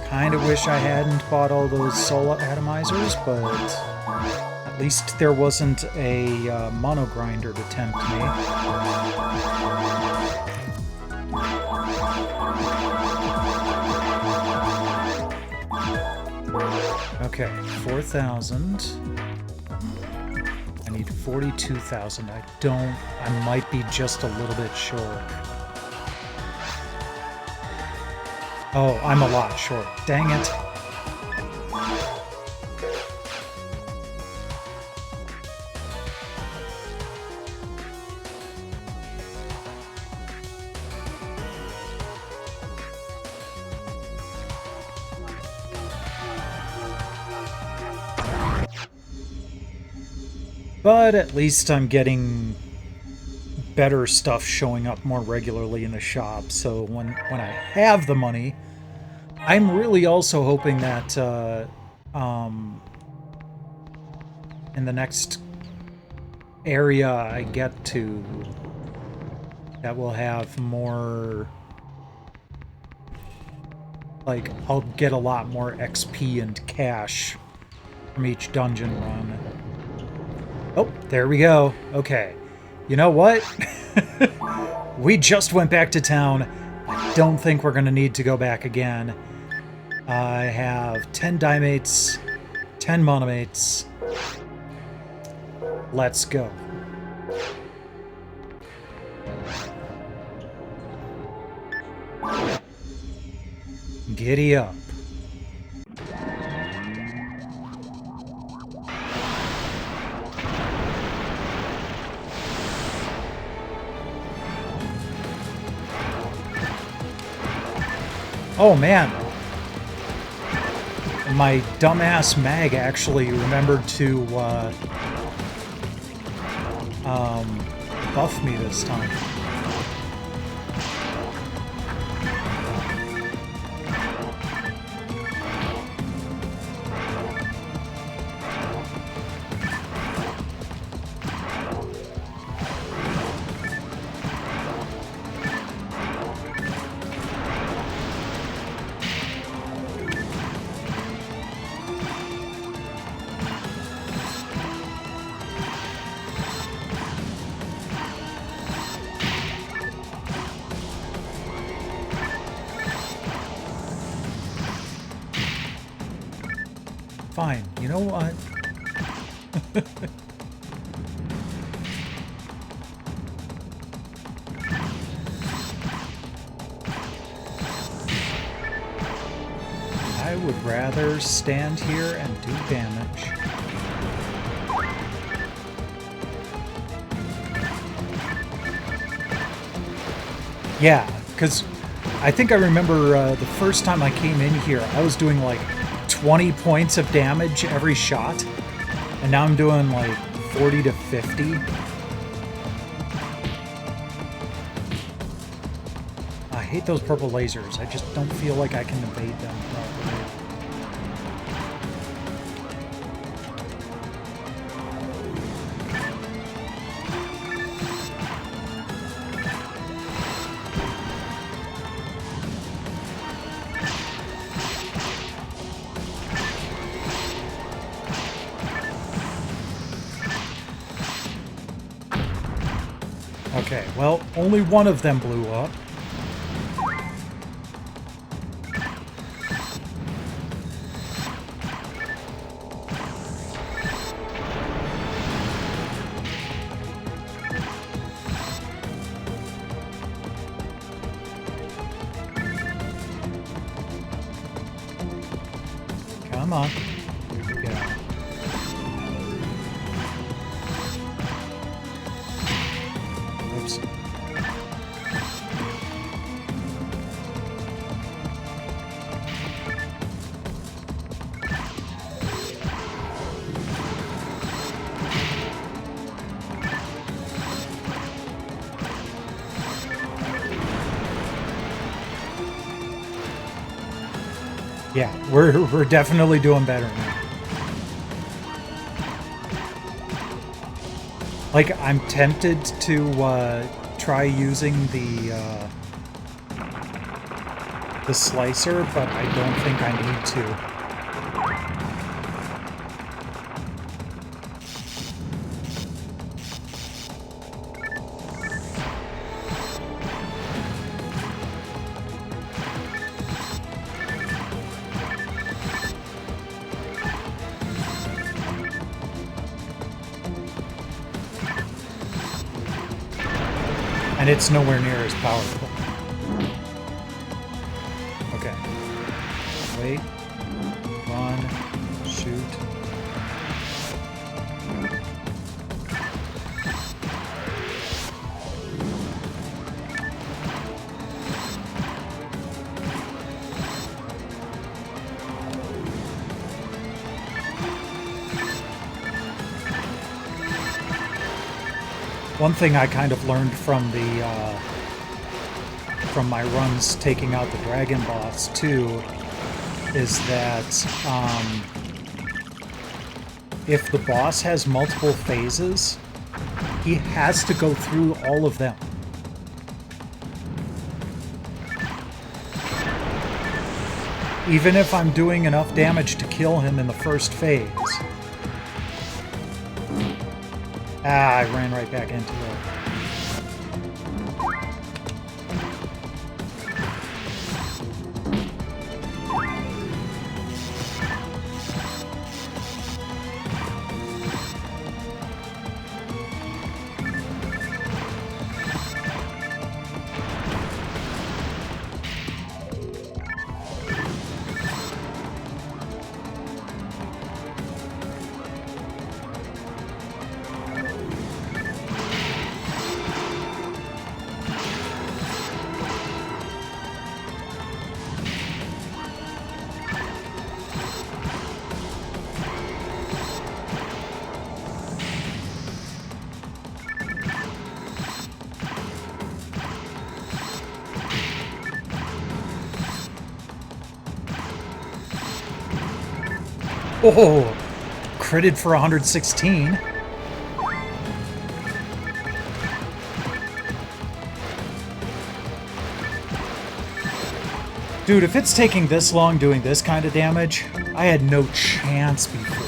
Kinda wish I hadn't bought all those soul atomizers, but at least there wasn't a mono grinder to tempt me. Okay, 4,000. I need 42,000. I might be just a little bit short. Oh, I'm a lot short. Dang it. But at least I'm getting better stuff showing up more regularly in the shop. So when I have the money, I'm really also hoping that in the next area I get to, that will have more, like, I'll get a lot more XP and cash from each dungeon run. Oh, there we go. Okay. You know what? We just went back to town. I don't think we're going to need to go back again. I have 10 Dimates, 10 Monomates. Let's go. Giddy up. Oh man, my dumbass mag actually remembered to buff me this time. Fine, you know what? I would rather stand here and do damage. Yeah, because I think I remember the first time I came in here, I was doing like 20 points of damage every shot, and now I'm doing like 40 to 50. I hate those purple lasers. I just don't feel like I can evade them properly. Okay, well, only one of them blew up. Come on. Yeah. Oops. Yeah, we're definitely doing better now. Like, I'm tempted to try using the slicer, but I don't think I need to. And it's nowhere near as powerful. Okay. Wait. Run. Shoot. One thing I kind of learned from from my runs taking out the dragon boss too is that if the boss has multiple phases, he has to go through all of them. Even if I'm doing enough damage to kill him in the first phase. Ah, I ran right back into it. Oh, critted for 116. Dude, if it's taking this long doing this kind of damage, I had no chance before.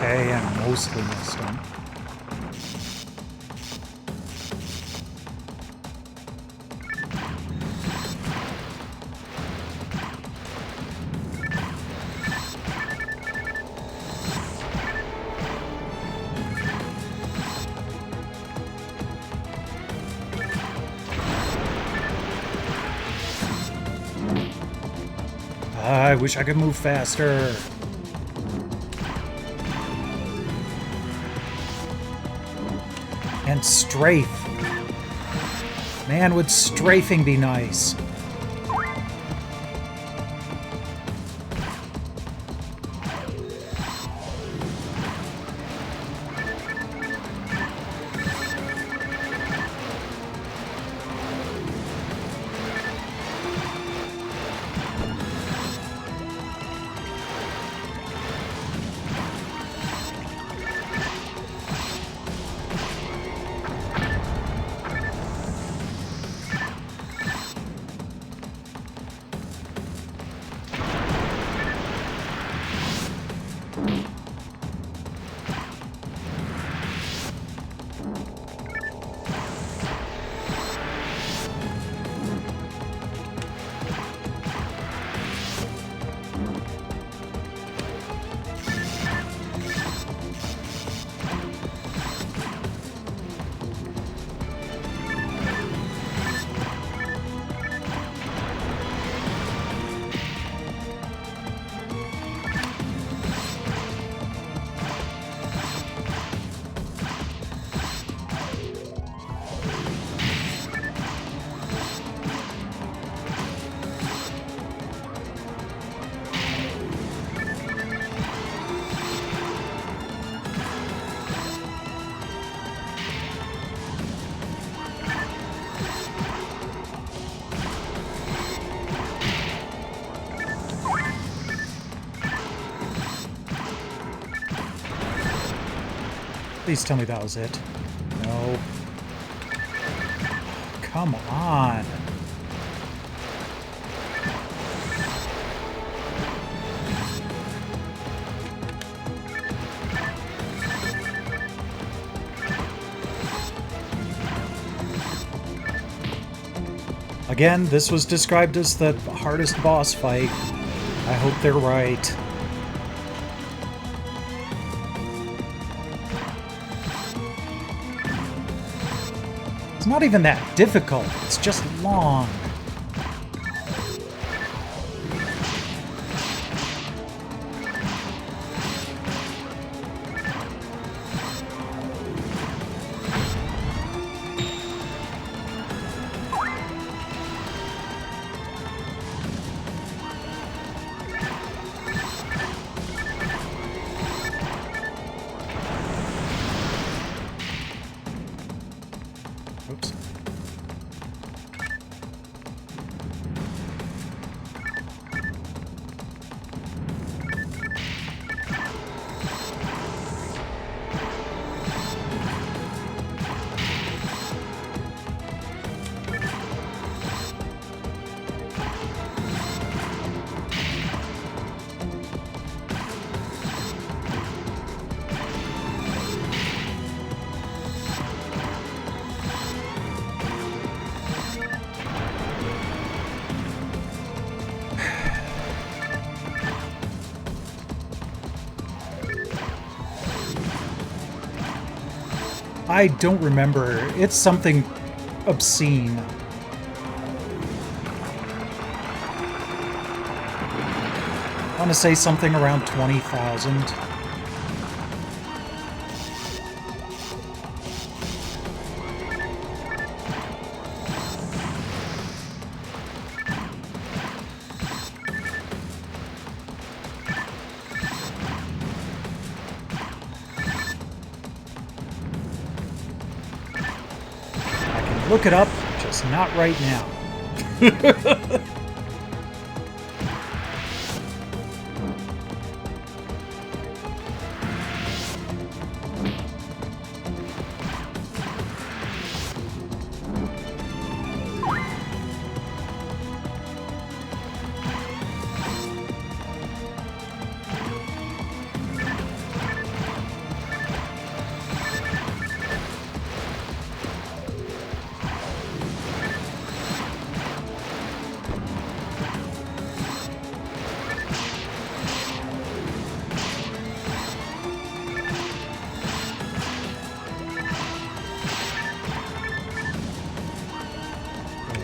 Okay, I mostly missed him. I wish I could move faster. And strafe. Man, would strafing be nice? Please tell me that was it. No. Come on. Again, this was described as the hardest boss fight. I hope they're right. It's not even that difficult, it's just long. Oops. I don't remember. It's something obscene. I want to say something around 20,000. Look it up, just not right now.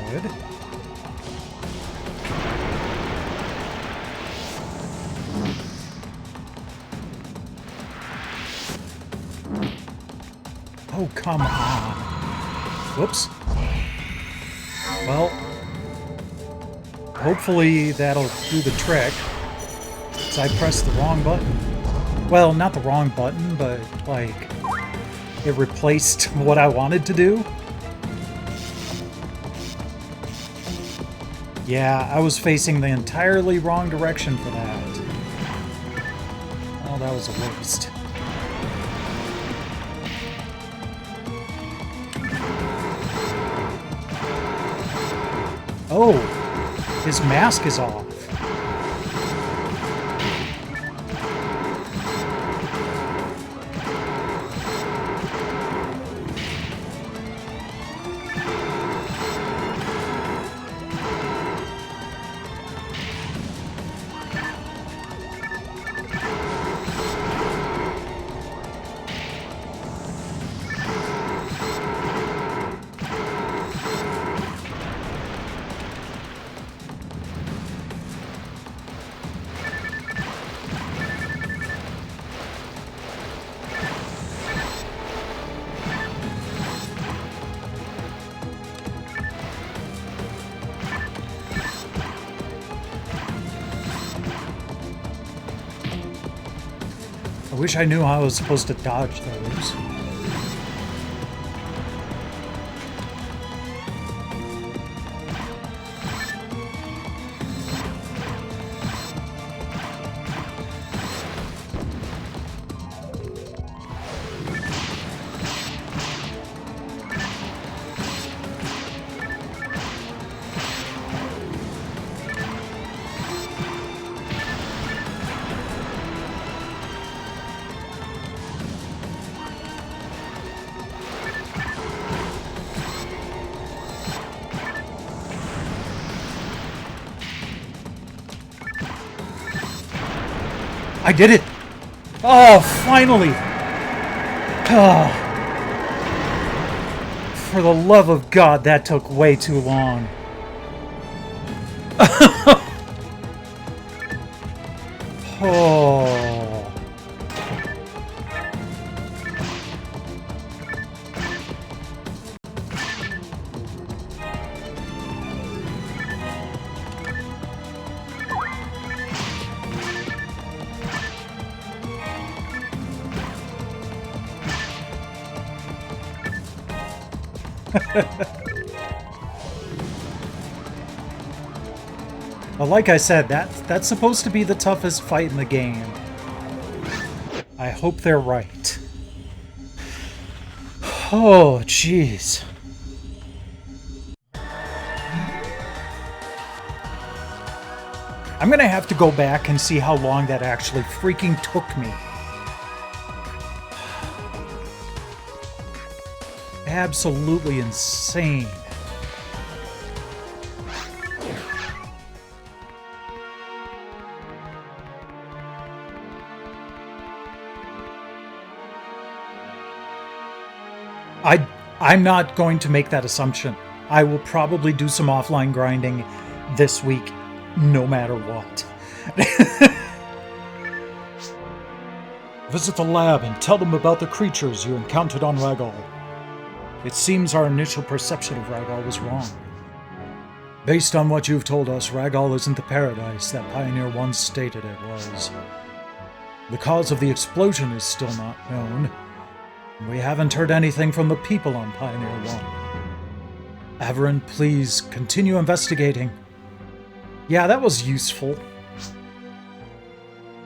Good. Oh, come on. Whoops. Well, hopefully that'll do the trick. So I pressed the wrong button. Well, not the wrong button, but, like, it replaced what I wanted to do. Yeah, I was facing the entirely wrong direction for that. Oh, that was a waste. Oh, his mask is off. I wish I knew how I was supposed to dodge those. I did it! Oh, finally! Oh. For the love of God, that took way too long. Oh. Well, like I said, that's supposed to be the toughest fight in the game. I hope they're right. Oh, jeez. I'm gonna have to go back and see how long that actually freaking took me. Absolutely insane. I'm not going to make that assumption. I will probably do some offline grinding this week, no matter what. Visit the lab and tell them about the creatures you encountered on Ragall. It seems our initial perception of Ragall was wrong. Based on what you've told us, Ragall isn't the paradise that Pioneer 1 stated it was. The cause of the explosion is still not known. We haven't heard anything from the people on Pioneer 1. Averin, please continue investigating. Yeah, that was useful.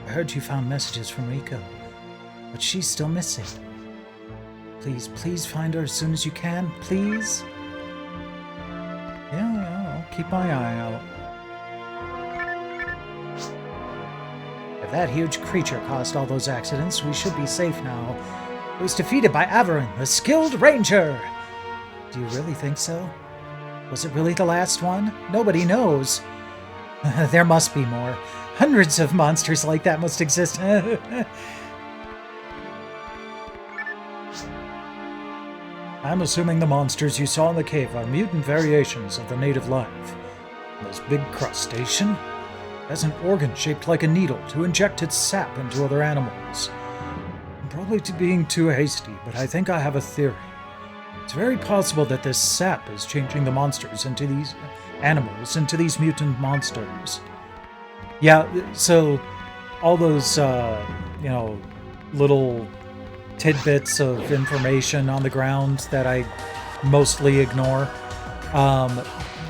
I heard you found messages from Riko, but she's still missing. Please find her as soon as you can, please? Yeah, I'll keep my eye out. If that huge creature caused all those accidents, we should be safe now. It was defeated by Averin, a skilled ranger! Do you really think so? Was it really the last one? Nobody knows. There must be more. Hundreds of monsters like that must exist. I'm assuming the monsters you saw in the cave are mutant variations of the native life. This big crustacean has an organ shaped like a needle to inject its sap into other animals. I'm probably being too hasty, but I think I have a theory. It's very possible that this sap is changing the monsters into these animals, into these mutant monsters. Yeah, so all those, little tidbits of information on the ground that I mostly ignore,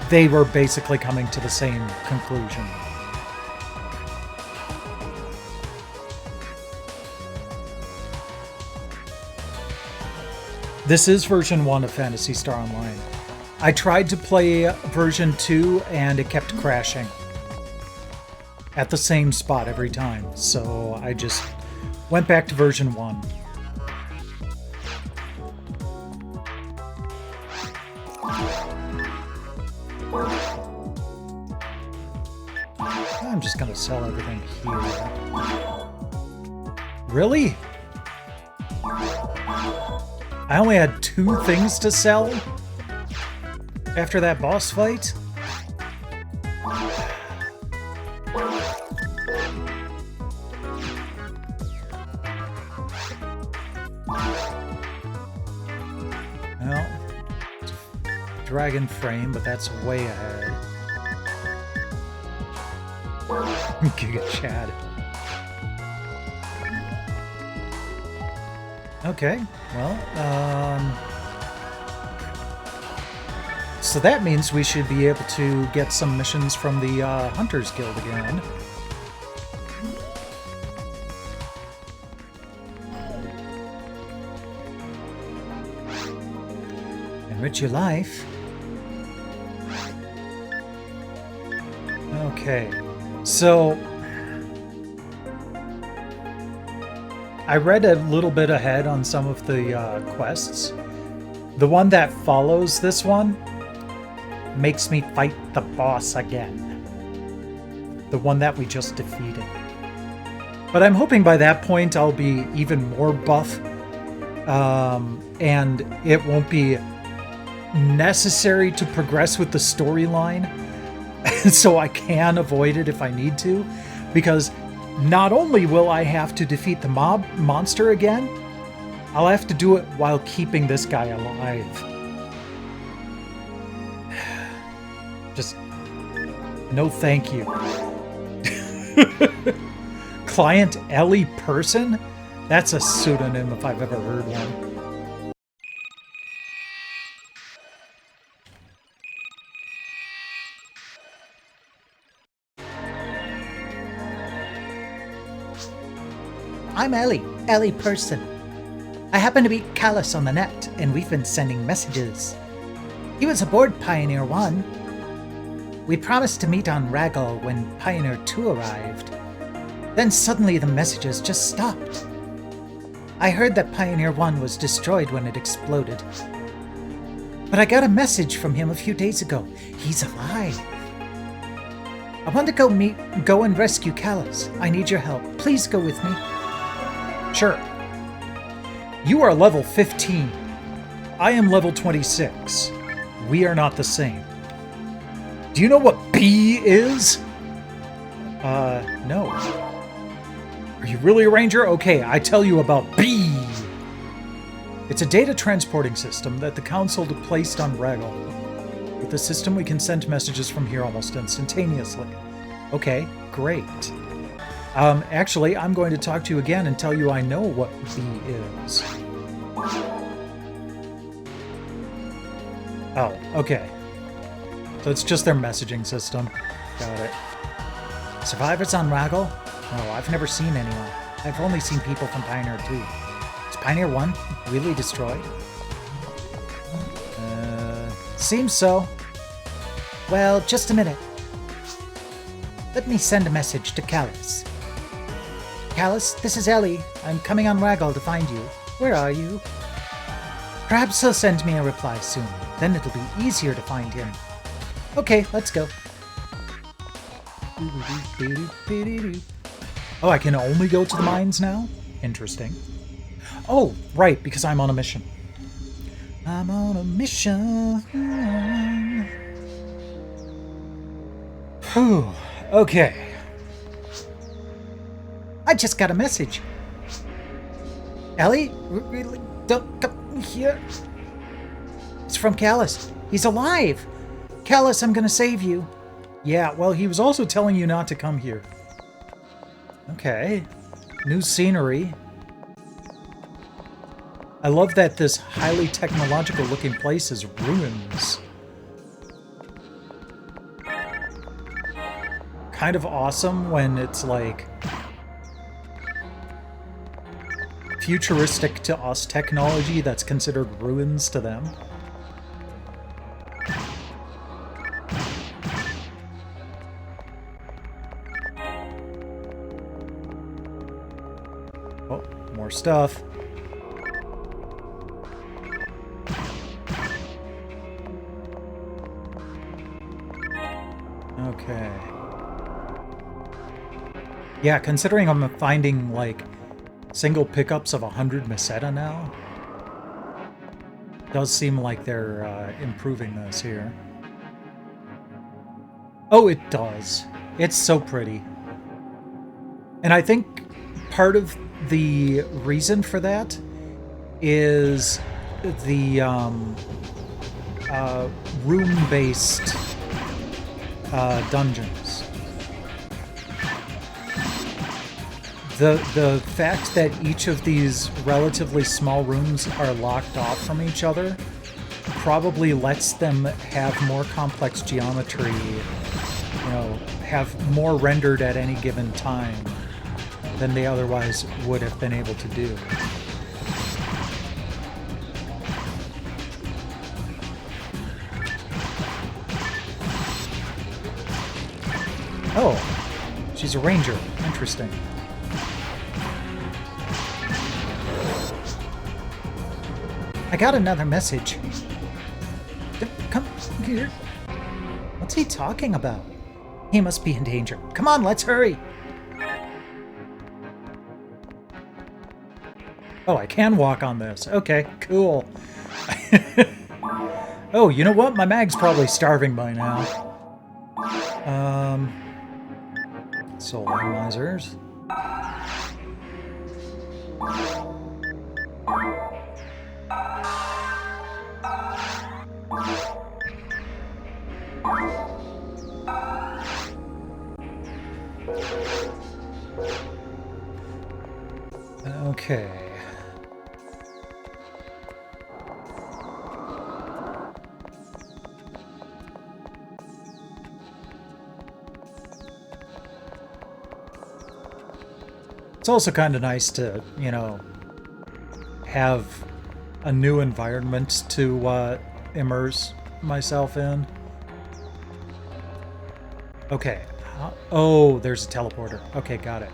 they were basically coming to the same conclusion. This is version 1 of Phantasy Star Online. I tried to play version 2 and it kept crashing at the same spot every time, so I just went back to version 1. I'm just gonna sell everything here. Really? I only had 2 things to sell after that boss fight? Well, Dragon Frame, but that's way ahead. Giga Chad. Okay, well, so that means we should be able to get some missions from the Hunters Guild again. Enrich your life. Okay, so I read a little bit ahead on some of the quests. The one that follows this one makes me fight the boss again. The one that we just defeated. But I'm hoping by that point I'll be even more buff, and it won't be necessary to progress with the storyline, so I can avoid it if I need to, because not only will I have to defeat the monster again, I'll have to do it while keeping this guy alive. Just no thank you. Client Ellie Person? That's a pseudonym if I've ever heard one. I'm Ellie Person. I happen to be Callus on the net, and we've been sending messages. He was aboard Pioneer 1. We promised to meet on Raggle when Pioneer 2 arrived. Then suddenly the messages just stopped. I heard that Pioneer 1 was destroyed when it exploded. But I got a message from him a few days ago. He's alive. I want to go and rescue Callus. I need your help. Please go with me. Sure. You are level 15. I am level 26. We are not the same. Do you know what B is? No. Are you really a ranger? Okay, I tell you about B. It's a data transporting system that the Council placed on Raggle. With the system, we can send messages from here almost instantaneously. Okay, great. Actually, I'm going to talk to you again and tell you I know what B is. Oh, okay. So it's just their messaging system. Got it. Survivors on Raggle? No, I've never seen anyone. I've only seen people from Pioneer 2. Is Pioneer 1 really destroyed? Seems so. Well, just a minute. Let me send a message to Callus. Callus, this is Ellie. I'm coming on Raggle to find you. Where are you? Perhaps he'll send me a reply soon. Then it'll be easier to find him. Okay, let's go. Oh, I can only go to the mines now? Interesting. Oh, right, because I'm on a mission. I'm on a mission. Whew. Okay. I just got a message. Ellie? Really? Don't come here. It's from Callus. He's alive. Callus, I'm gonna save you. Yeah, well, he was also telling you not to come here. Okay. New scenery. I love that this highly technological looking place is ruins. Kind of awesome when it's like futuristic to us technology that's considered ruins to them. Oh, more stuff. Okay. Yeah, considering I'm finding, like, single pickups of 100 Meseta now, does seem like they're improving this here. Oh, it does. It's so pretty. And I think part of the reason for that is the room-based dungeons. The fact that each of these relatively small rooms are locked off from each other probably lets them have more complex geometry, you know, have more rendered at any given time than they otherwise would have been able to do. Oh, she's a ranger. Interesting. I got another message. Come here. What's he talking about? He must be in danger. Come on, let's hurry. Oh, I can walk on this. Okay, cool. Oh, you know what? My mag's probably starving by now. Soul analyzers. Okay. It's also kind of nice to, you know, have a new environment to immerse myself in. Okay. Oh, there's a teleporter. Okay, got it.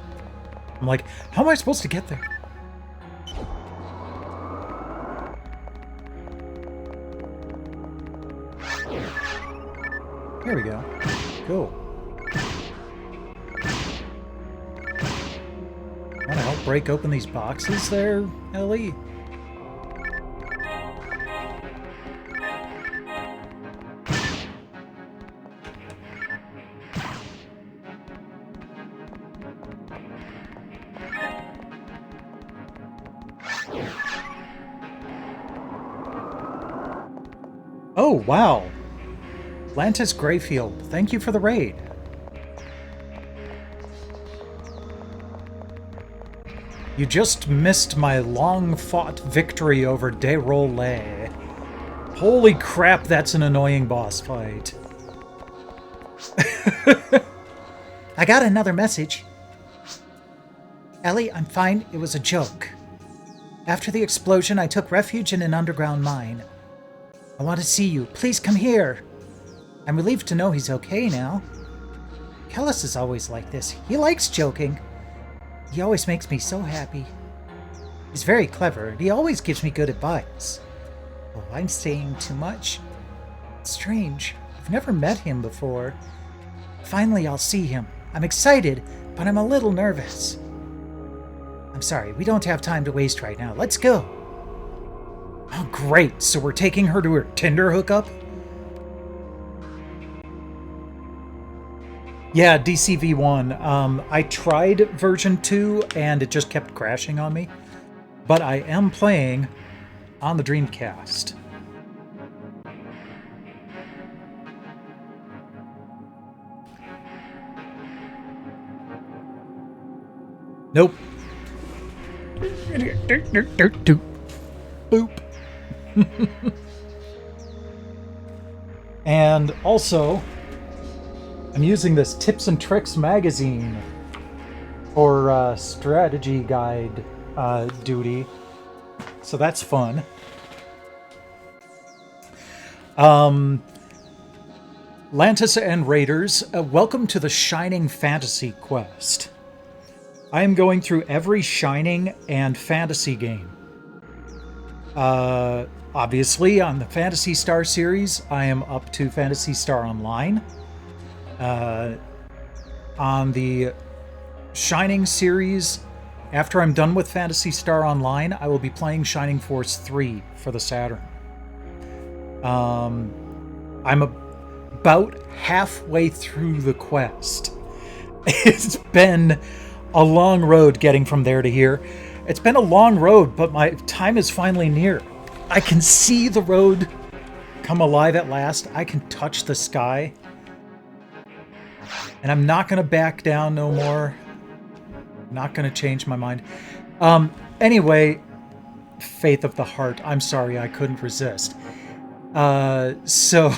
I'm like, how am I supposed to get there? There we go. Cool. Want to help break open these boxes there, Ellie? Oh, wow. Lantis Greyfield, thank you for the raid. You just missed my long-fought victory over Derole. Holy crap, that's an annoying boss fight. I got another message. Ellie, I'm fine. It was a joke. After the explosion, I took refuge in an underground mine. I want to see you. Please come here. I'm relieved to know he's okay now. Kellis is always like this. He likes joking. He always makes me so happy. He's very clever, and he always gives me good advice. Oh, I'm saying too much. It's strange. I've never met him before. Finally, I'll see him. I'm excited, but I'm a little nervous. I'm sorry, we don't have time to waste right now. Let's go. Oh, great. So we're taking her to her Tinder hookup? Yeah, DCV1. I tried version 2 and it just kept crashing on me. But I am playing on the Dreamcast. Nope. Boop. And also, I'm using this Tips and Tricks magazine for strategy guide duty, so that's fun. Lantis and Raiders, welcome to the Shining Fantasy quest. I am going through every Shining and Fantasy game. Obviously, on the Phantasy Star series, I am up to Phantasy Star Online. On the Shining series, after I'm done with Phantasy Star Online, I will be playing Shining Force 3 for the Saturn. I'm about halfway through the quest. It's been a long road getting from there to here. It's been a long road, but my time is finally near. I can see the road come alive at last. I can touch the sky. And I'm not going to back down no more. Not going to change my mind. Anyway, Faith of the Heart. I'm sorry, I couldn't resist. So,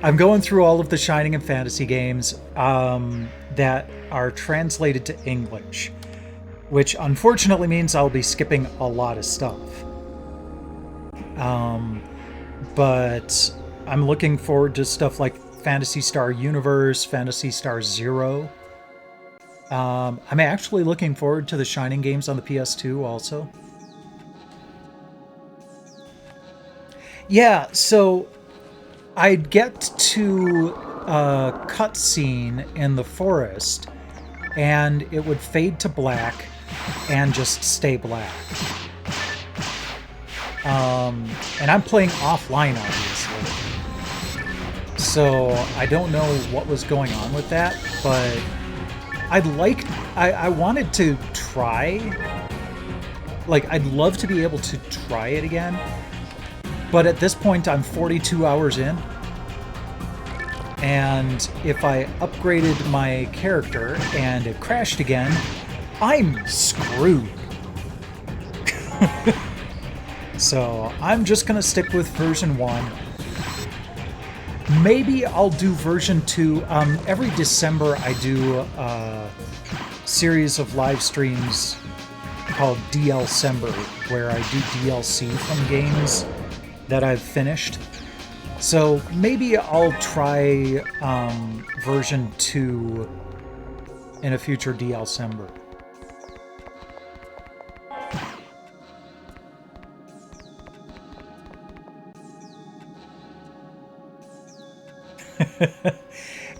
I'm going through all of the Shining and Fantasy games that are translated to English, which unfortunately means I'll be skipping a lot of stuff. But I'm looking forward to stuff like Phantasy Star Universe, Phantasy Star Zero. I'm actually looking forward to the Shining games on the PS2 also. Yeah, so I'd get to a cutscene in the forest, and it would fade to black, and just stay black. And I'm playing offline, obviously. So I don't know what was going on with that, but I wanted to try. Like, I'd love to be able to try it again. But at this point, I'm 42 hours in. And if I upgraded my character and it crashed again, I'm screwed. So I'm just going to stick with version 1. Maybe I'll do version 2. Every December I do a series of live streams called DLcember, where I do DLC from games that I've finished. So maybe I'll try version 2 in a future DLcember.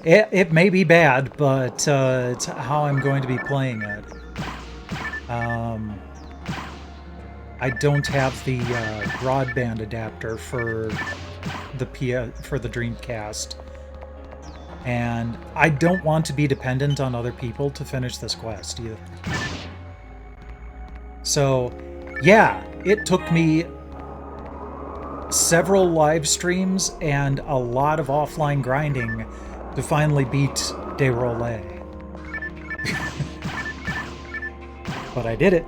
It may be bad, but it's how I'm going to be playing it. I don't have the broadband adapter for the Dreamcast, and I don't want to be dependent on other people to finish this quest either. So, yeah, it took me several live streams and a lot of offline grinding to finally beat Derole. But I did it.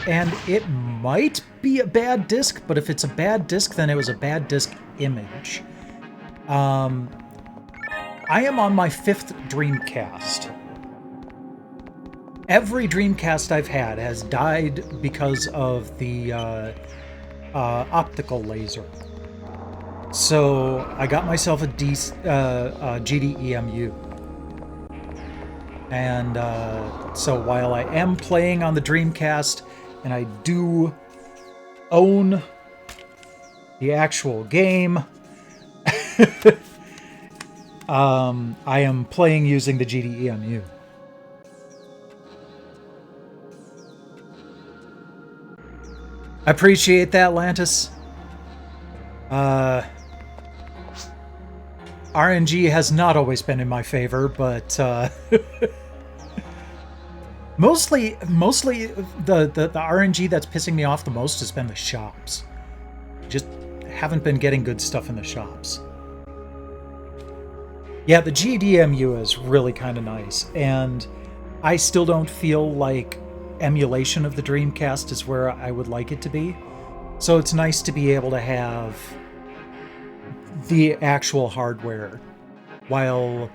And it might be a bad disc, but if it's a bad disc, then it was a bad disc image. I am on my 5th Dreamcast. Every Dreamcast I've had has died because of the optical laser. So I got myself a GDEMU. And so while I am playing on the Dreamcast, and I do own the actual game, I am playing using the GDEMU. I appreciate that, Lantis. RNG has not always been in my favor, but mostly the RNG that's pissing me off the most has been the shops. Just haven't been getting good stuff in the shops. Yeah, the GDEMU is really kind of nice, and I still don't feel like emulation of the Dreamcast is where I would like it to be. So it's nice to be able to have the actual hardware while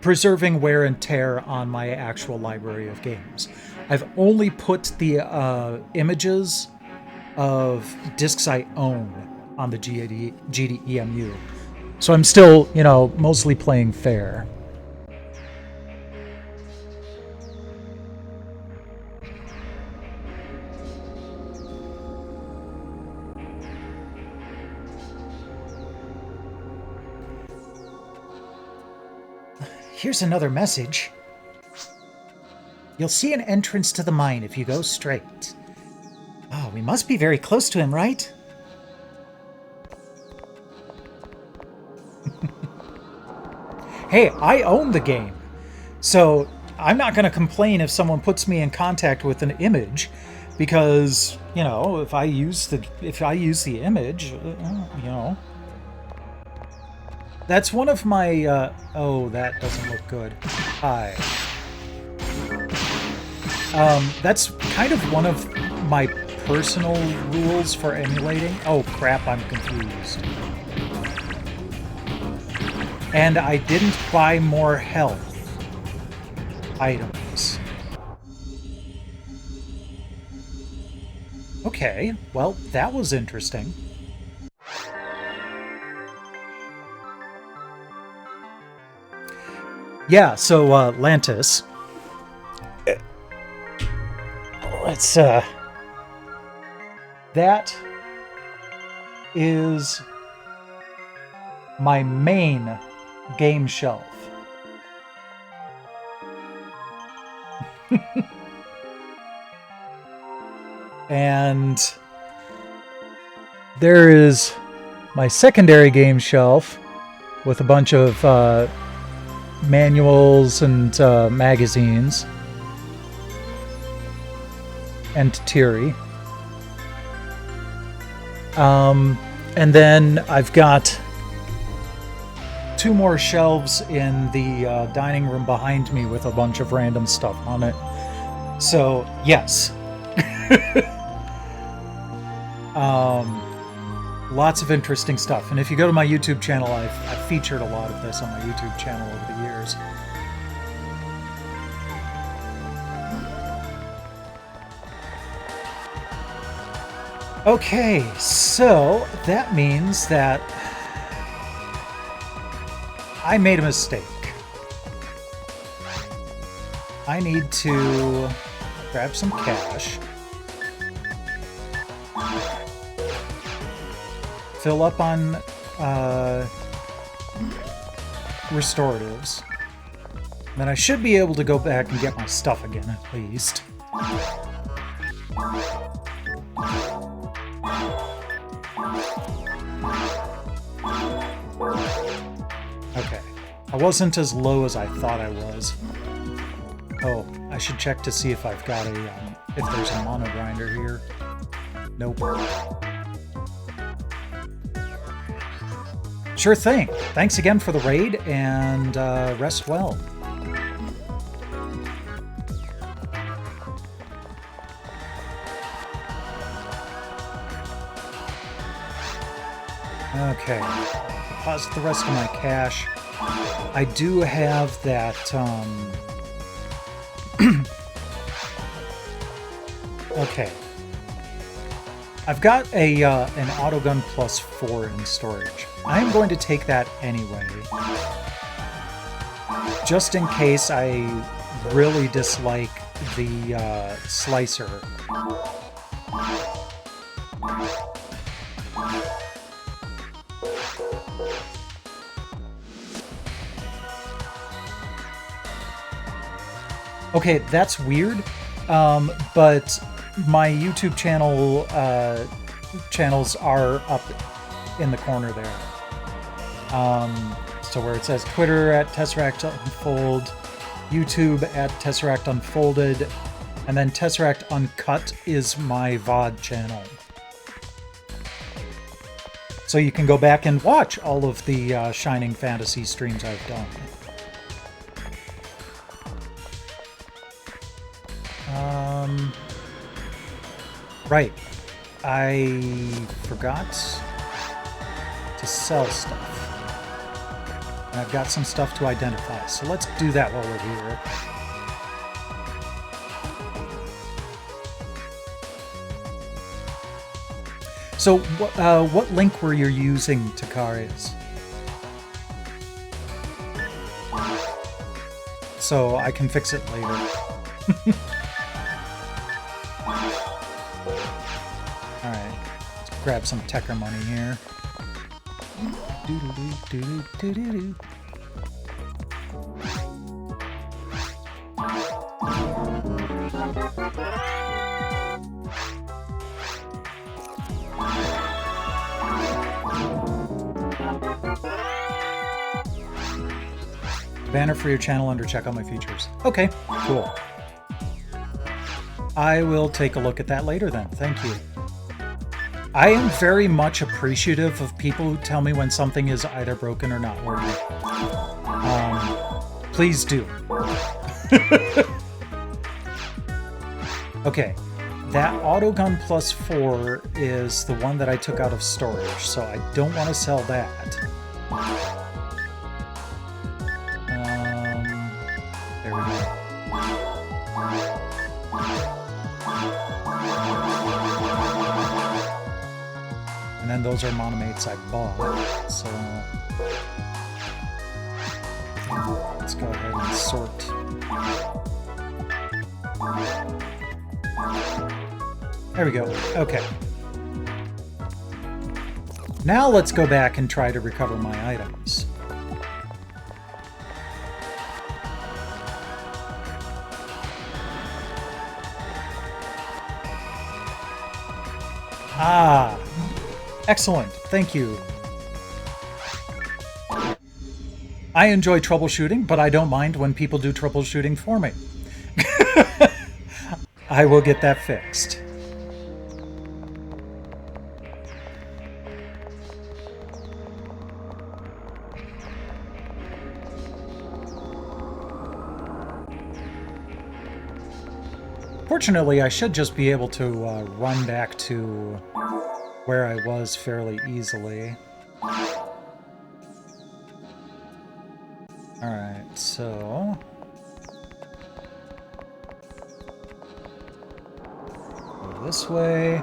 preserving wear and tear on my actual library of games. I've only put the images of discs I own on the GDEMU. So I'm still, mostly playing fair. Here's another message. You'll see an entrance to the mine if you go straight. Oh, we must be very close to him, right? Hey, I own the game, so I'm not going to complain if someone puts me in contact with an image, because if I use the image, that's one of my. Oh, that doesn't look good. Hi. That's kind of one of my personal rules for emulating. Oh crap! I'm confused. And I didn't buy more health items. Okay, well, that was interesting. Yeah, so, Lantis. Let's, that is my main game shelf. And there is my secondary game shelf with a bunch of manuals and magazines and Tiri. And then I've got 2 more shelves in the dining room behind me with a bunch of random stuff on it. So, yes. Lots of interesting stuff. And if you go to my YouTube channel, I've featured a lot of this on my YouTube channel over the years. Okay, so that means that I made a mistake. I need to grab some cash, fill up on restoratives, then I should be able to go back and get my stuff again, at least. Okay, I wasn't as low as I thought I was. Oh, I should check to see if I've got a, if there's a mono grinder here. Nope. Sure thing. Thanks again for the raid, and rest well. Okay, deposit the rest of my cash. I do have that, okay. I've got a an autogun plus 4 in storage. I'm going to take that anyway, just in case I really dislike the slicer. Okay, that's weird, but my YouTube channels are up in the corner there. So where it says Twitter at Tesseract Unfold, YouTube at Tesseract Unfolded, and then Tesseract Uncut is my VOD channel. So you can go back and watch all of the Shining Fantasy streams I've done. Right. I forgot to sell stuff. And I've got some stuff to identify, so let's do that while we're here. So, what link were you using, Takarius? So I can fix it later. Alright, let's grab some Tekker money here. Doo-doo-doo-doo-doo-doo-doo. Banner for your channel under check out my features. Okay, cool. I will take a look at that later then. Thank you. I am very much appreciative of people who tell me when something is either broken or not working. Please do. Okay, that autogun plus 4 is the one that I took out of storage, so I don't want to sell that. There we go. And then those are monomates I bought, so let's go ahead and sort. There we go. Okay. Now let's go back and try to recover my items. Ah, excellent. Thank you. I enjoy troubleshooting, but I don't mind when people do troubleshooting for me. I will get that fixed. Fortunately, I should just be able to run back to where I was fairly easily. Alright, so... go this way.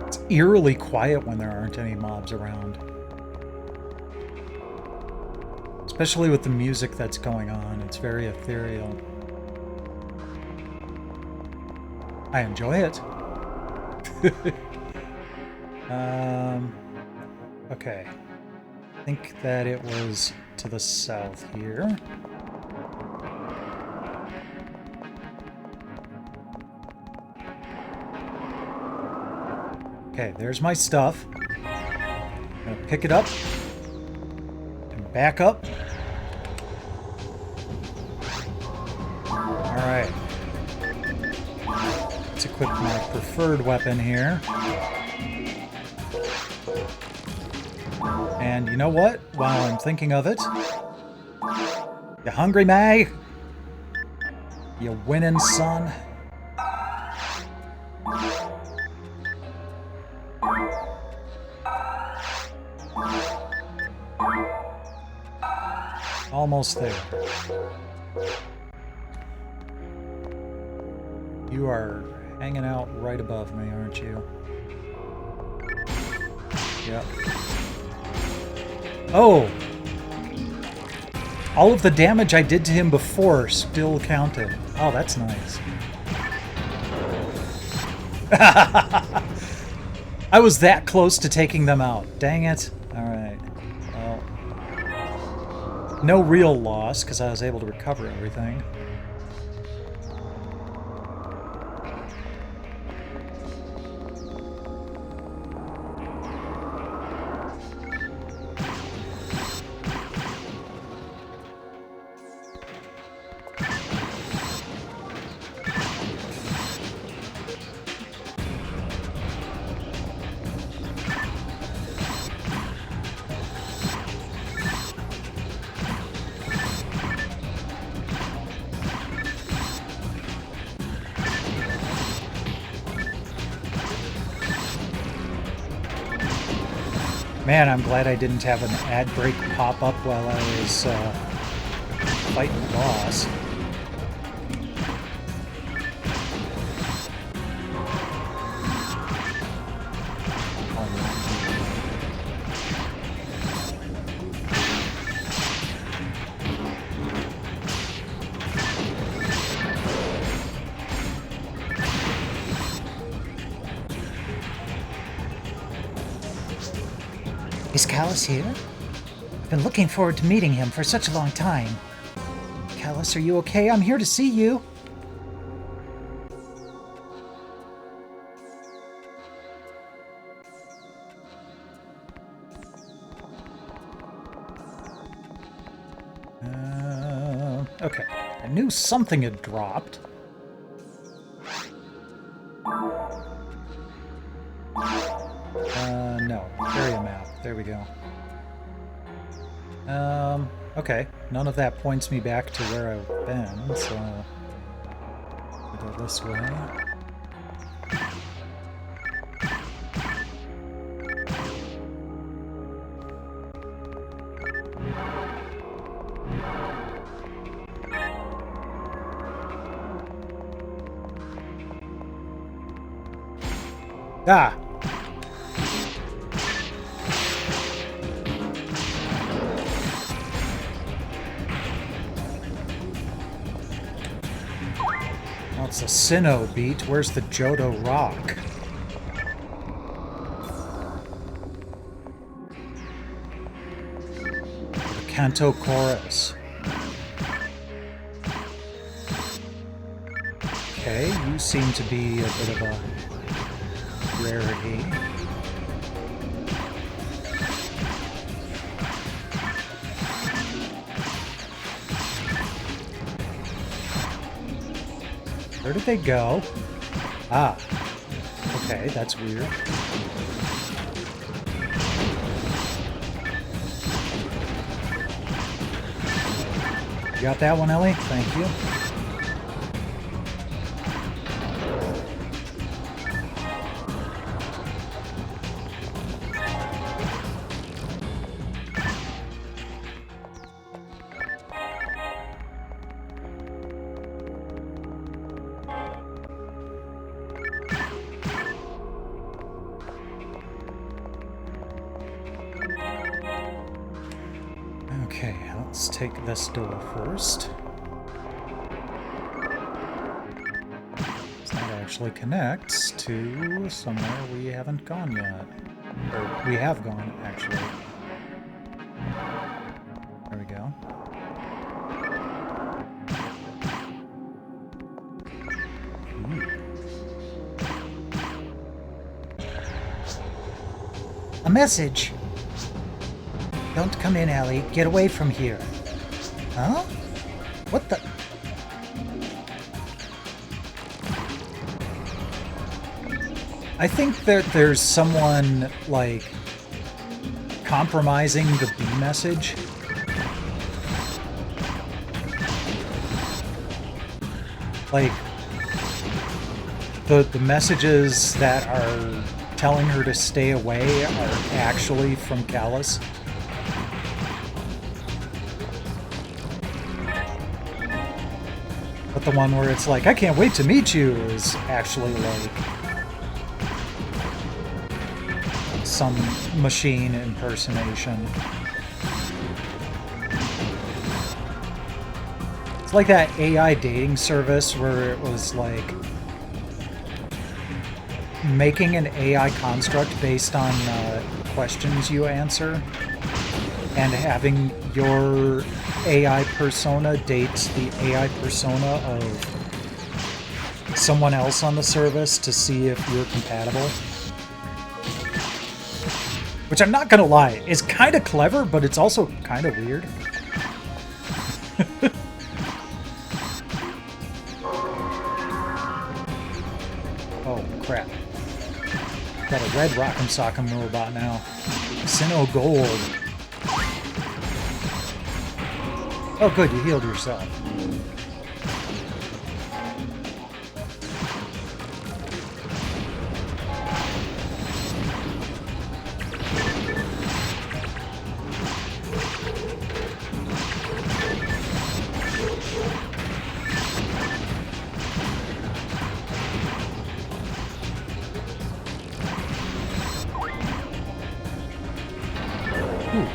It's eerily quiet when there aren't any mobs around. Especially with the music that's going on. It's very ethereal. I enjoy it. Okay. I think that it was to the south here. Okay, there's my stuff. I'm gonna pick it up and back up. Alright. Let's equip my preferred weapon here. And you know what? While I'm thinking of it... You hungry, May? You winning, son? Almost there. You are hanging out right above me, aren't you? Yep. Oh! All of the damage I did to him before still counted. Oh, that's nice. I was that close to taking them out. Dang it. Alright. Well, no real loss, because I was able to recover everything. Man, I'm glad I didn't have an ad break pop up while I was fighting the boss. Is Callus here? I've been looking forward to meeting him for such a long time. Callus, are you okay? I'm here to see you. Okay. I knew something had dropped. No. Area map. There we go. Okay. None of that points me back to where I've been, so... I'll go this way. Ah! it's the Sinnoh beat. Where's the Johto rock? The Kanto chorus. Okay, you seem to be a bit of a rarity. Where did they go? Ah. Okay, that's weird. You got that one, Ellie? Thank you. Okay, let's take this door first. That actually connects to somewhere we haven't gone yet. Or we have gone, actually. There we go. A message. Don't come in, Ellie. Get away from here. Huh? What the? I think that there's someone, like, compromising the B message. Like, the messages that are telling her to stay away are actually from Callus. But the one where it's like, I can't wait to meet you, is actually like some machine impersonation. It's like that AI dating service where it was like making an AI construct based on questions you answer and having your AI persona date the AI persona of someone else on the service to see if you're compatible. Which I'm not gonna lie, is kind of clever, but it's also kind of weird. Oh, crap. Got a red Rock'em Sock'em robot now. Sinnoh Gold. Oh, good, you healed yourself. Ooh,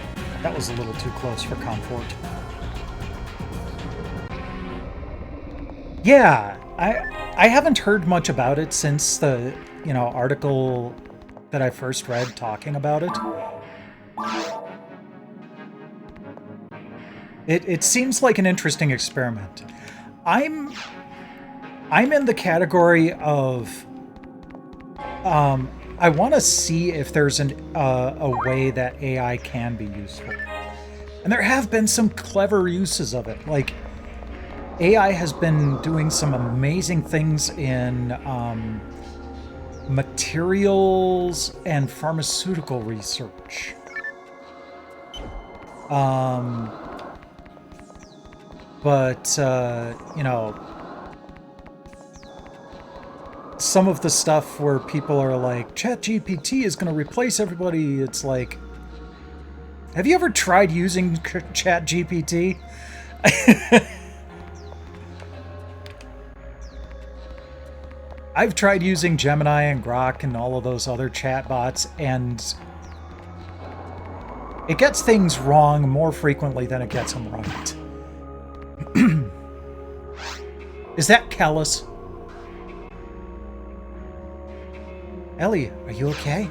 that was a little too close for comfort. Yeah, I haven't heard much about it since the, article that I first read talking about it. It seems like an interesting experiment. I'm in the category of I want to see if there's a way that AI can be useful. And there have been some clever uses of it. Like, AI has been doing some amazing things in materials and pharmaceutical research. Some of the stuff where people are like, ChatGPT is going to replace everybody, it's like, have you ever tried using ChatGPT? I've tried using Gemini and Grok and all of those other chatbots, and it gets things wrong more frequently than it gets them right. Is that Callus? Ellie, are you okay?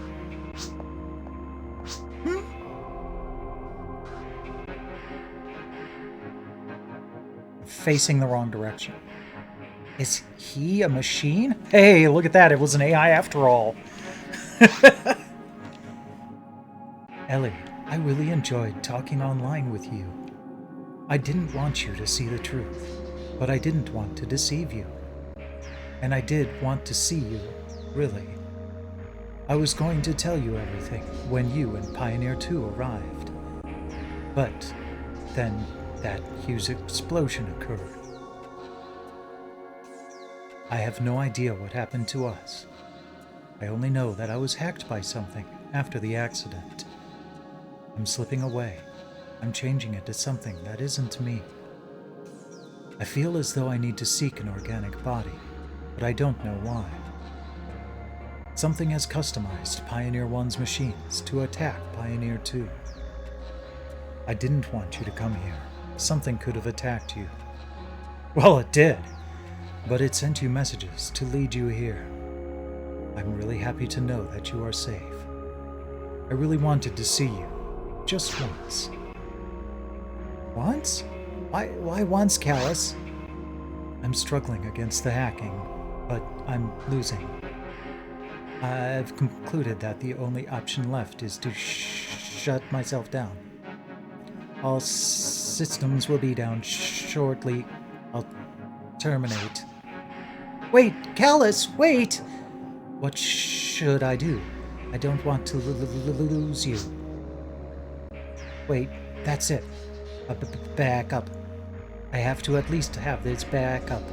Facing the wrong direction. Is he a machine? Hey, look at that. It was an AI after all. Ellie, I really enjoyed talking online with you. I didn't want you to see the truth, but I didn't want to deceive you. And I did want to see you, really. I was going to tell you everything when you and Pioneer 2 arrived. But then that huge explosion occurred. I have no idea what happened to us. I only know that I was hacked by something after the accident. I'm slipping away. I'm changing it to something that isn't me. I feel as though I need to seek an organic body, but I don't know why. Something has customized Pioneer 1's machines to attack Pioneer 2. I didn't want you to come here. Something could have attacked you. Well, it did. But it sent you messages to lead you here. I'm really happy to know that you are safe. I really wanted to see you. Just once. Once? Why once, Callus? I'm struggling against the hacking, but I'm losing. I've concluded that the only option left is to shut myself down. All systems will be down shortly. I'll terminate. Wait, Callus, wait! What should I do? I don't want to lose you. Wait, that's it. Back up. I have to at least have this back up.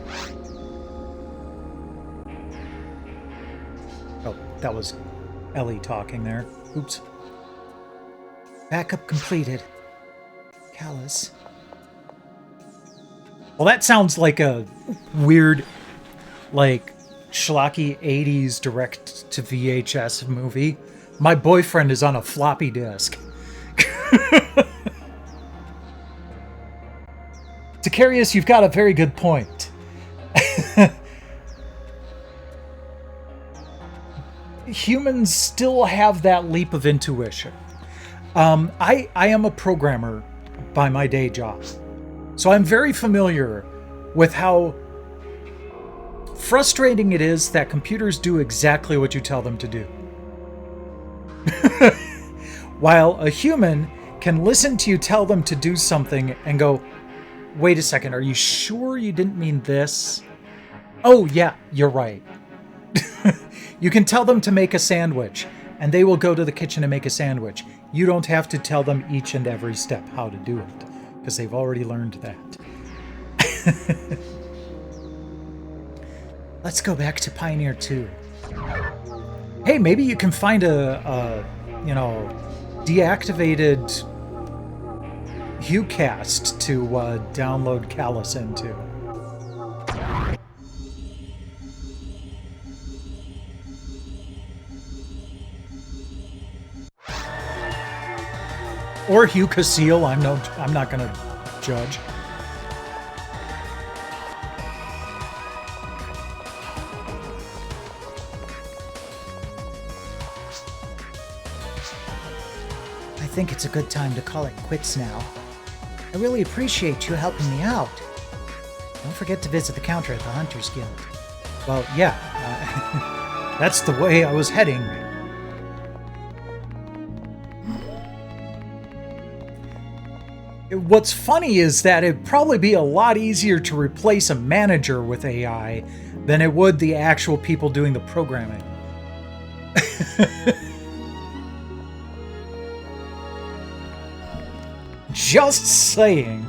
Oh, that was Ellie talking there. Oops. Backup completed. Callus. Well, that sounds like a weird, like, schlocky 80s direct to VHS movie. My boyfriend is on a floppy disk. Zacarius, you've got a very good point. Humans still have that leap of intuition. I am a programmer by my day job, so I'm very familiar with how frustrating it is that computers do exactly what you tell them to do. While a human can listen to you tell them to do something and go, wait a second, are you sure you didn't mean this? Oh, yeah, you're right. You can tell them to make a sandwich, and they will go to the kitchen and make a sandwich. You don't have to tell them each and every step how to do it, because they've already learned that. Let's go back to Pioneer 2. Hey, maybe you can find a deactivated HughCast to download Callus into. Or Hugh Casile, I'm not gonna judge. I think it's a good time to call it quits now. I really appreciate you helping me out. Don't forget to visit the counter at the Hunters Guild. Well, yeah, that's the way I was heading. What's funny is that it'd probably be a lot easier to replace a manager with AI than it would the actual people doing the programming. Just saying.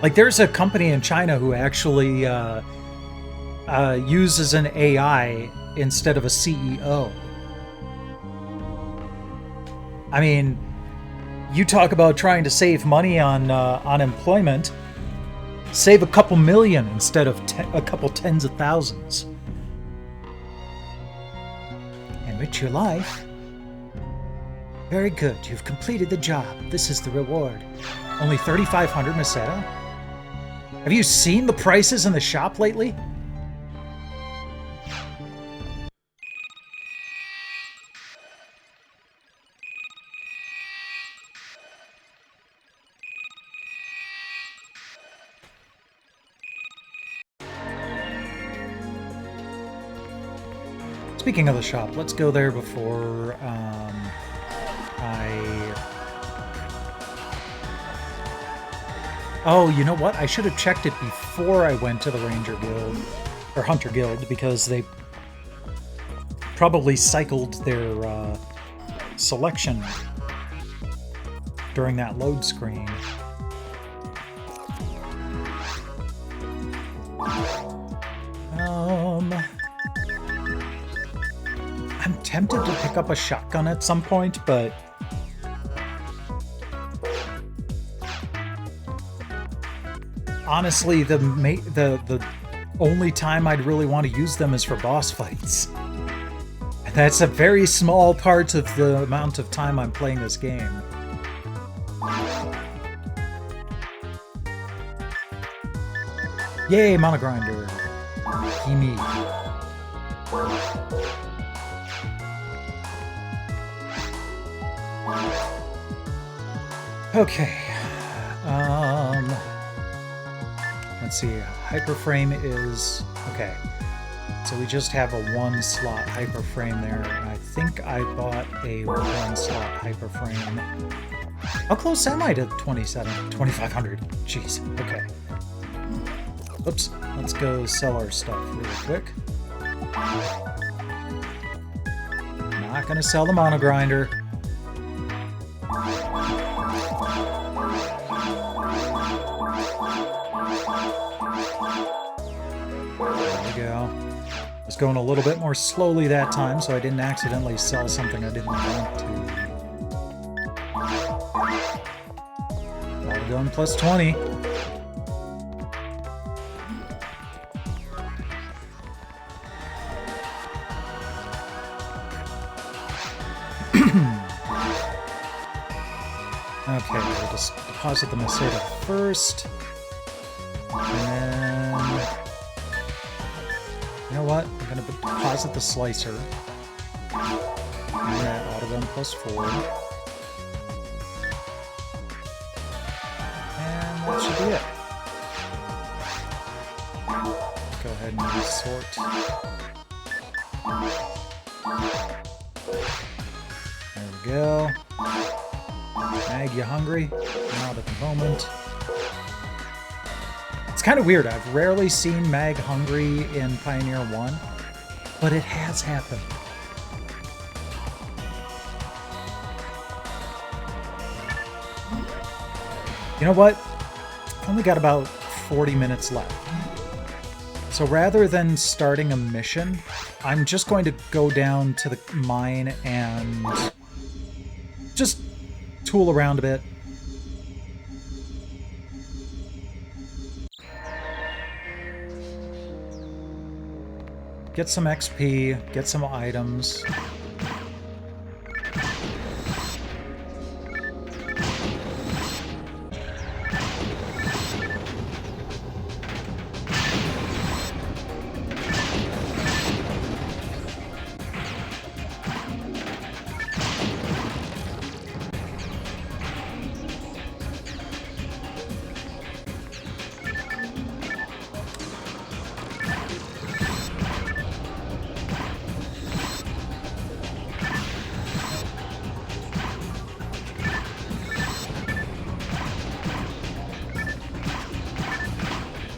Like, there's a company in China who actually uses an AI instead of a CEO. I mean, you talk about trying to save money on unemployment. Save a couple million instead of a couple tens of thousands. Enrich your life. Very good. You've completed the job. This is the reward. Only 3,500 Meseta? Have you seen the prices in the shop lately? speaking of the shop, let's go there before Oh, you know what? I should have checked it before I went to the Ranger Guild, or Hunter Guild, because they probably cycled their selection during that load screen. I'm tempted to pick up a shotgun at some point, but honestly, the only time I'd really want to use them is for boss fights. And that's a very small part of the amount of time I'm playing this game. Yay, Mana Grinder. Gimme. Okay. Let's see. Hyperframe is... Okay. So we just have a 1-slot hyperframe there, and I think I bought a 1-slot hyperframe. How close am I to 2,500? Jeez. Okay. Oops. Let's go sell our stuff really quick. Not gonna sell the Mana Grinder. There we go. I was going a little bit more slowly that time, so I didn't accidentally sell something I didn't want to. All done plus 20. Okay, we'll just deposit the Maceta first. And then... You know what? I'm going to deposit the Slicer. And that auto-gun plus 4. And that should be it. Go ahead and resort. There we go. Mag, you hungry? Not at the moment. It's kind of weird. I've rarely seen Mag hungry in Pioneer 1, but it has happened. You know what? I've only got about 40 minutes left. So rather than starting a mission, I'm just going to go down to the mine and just tool around a bit. Get some XP, get some items.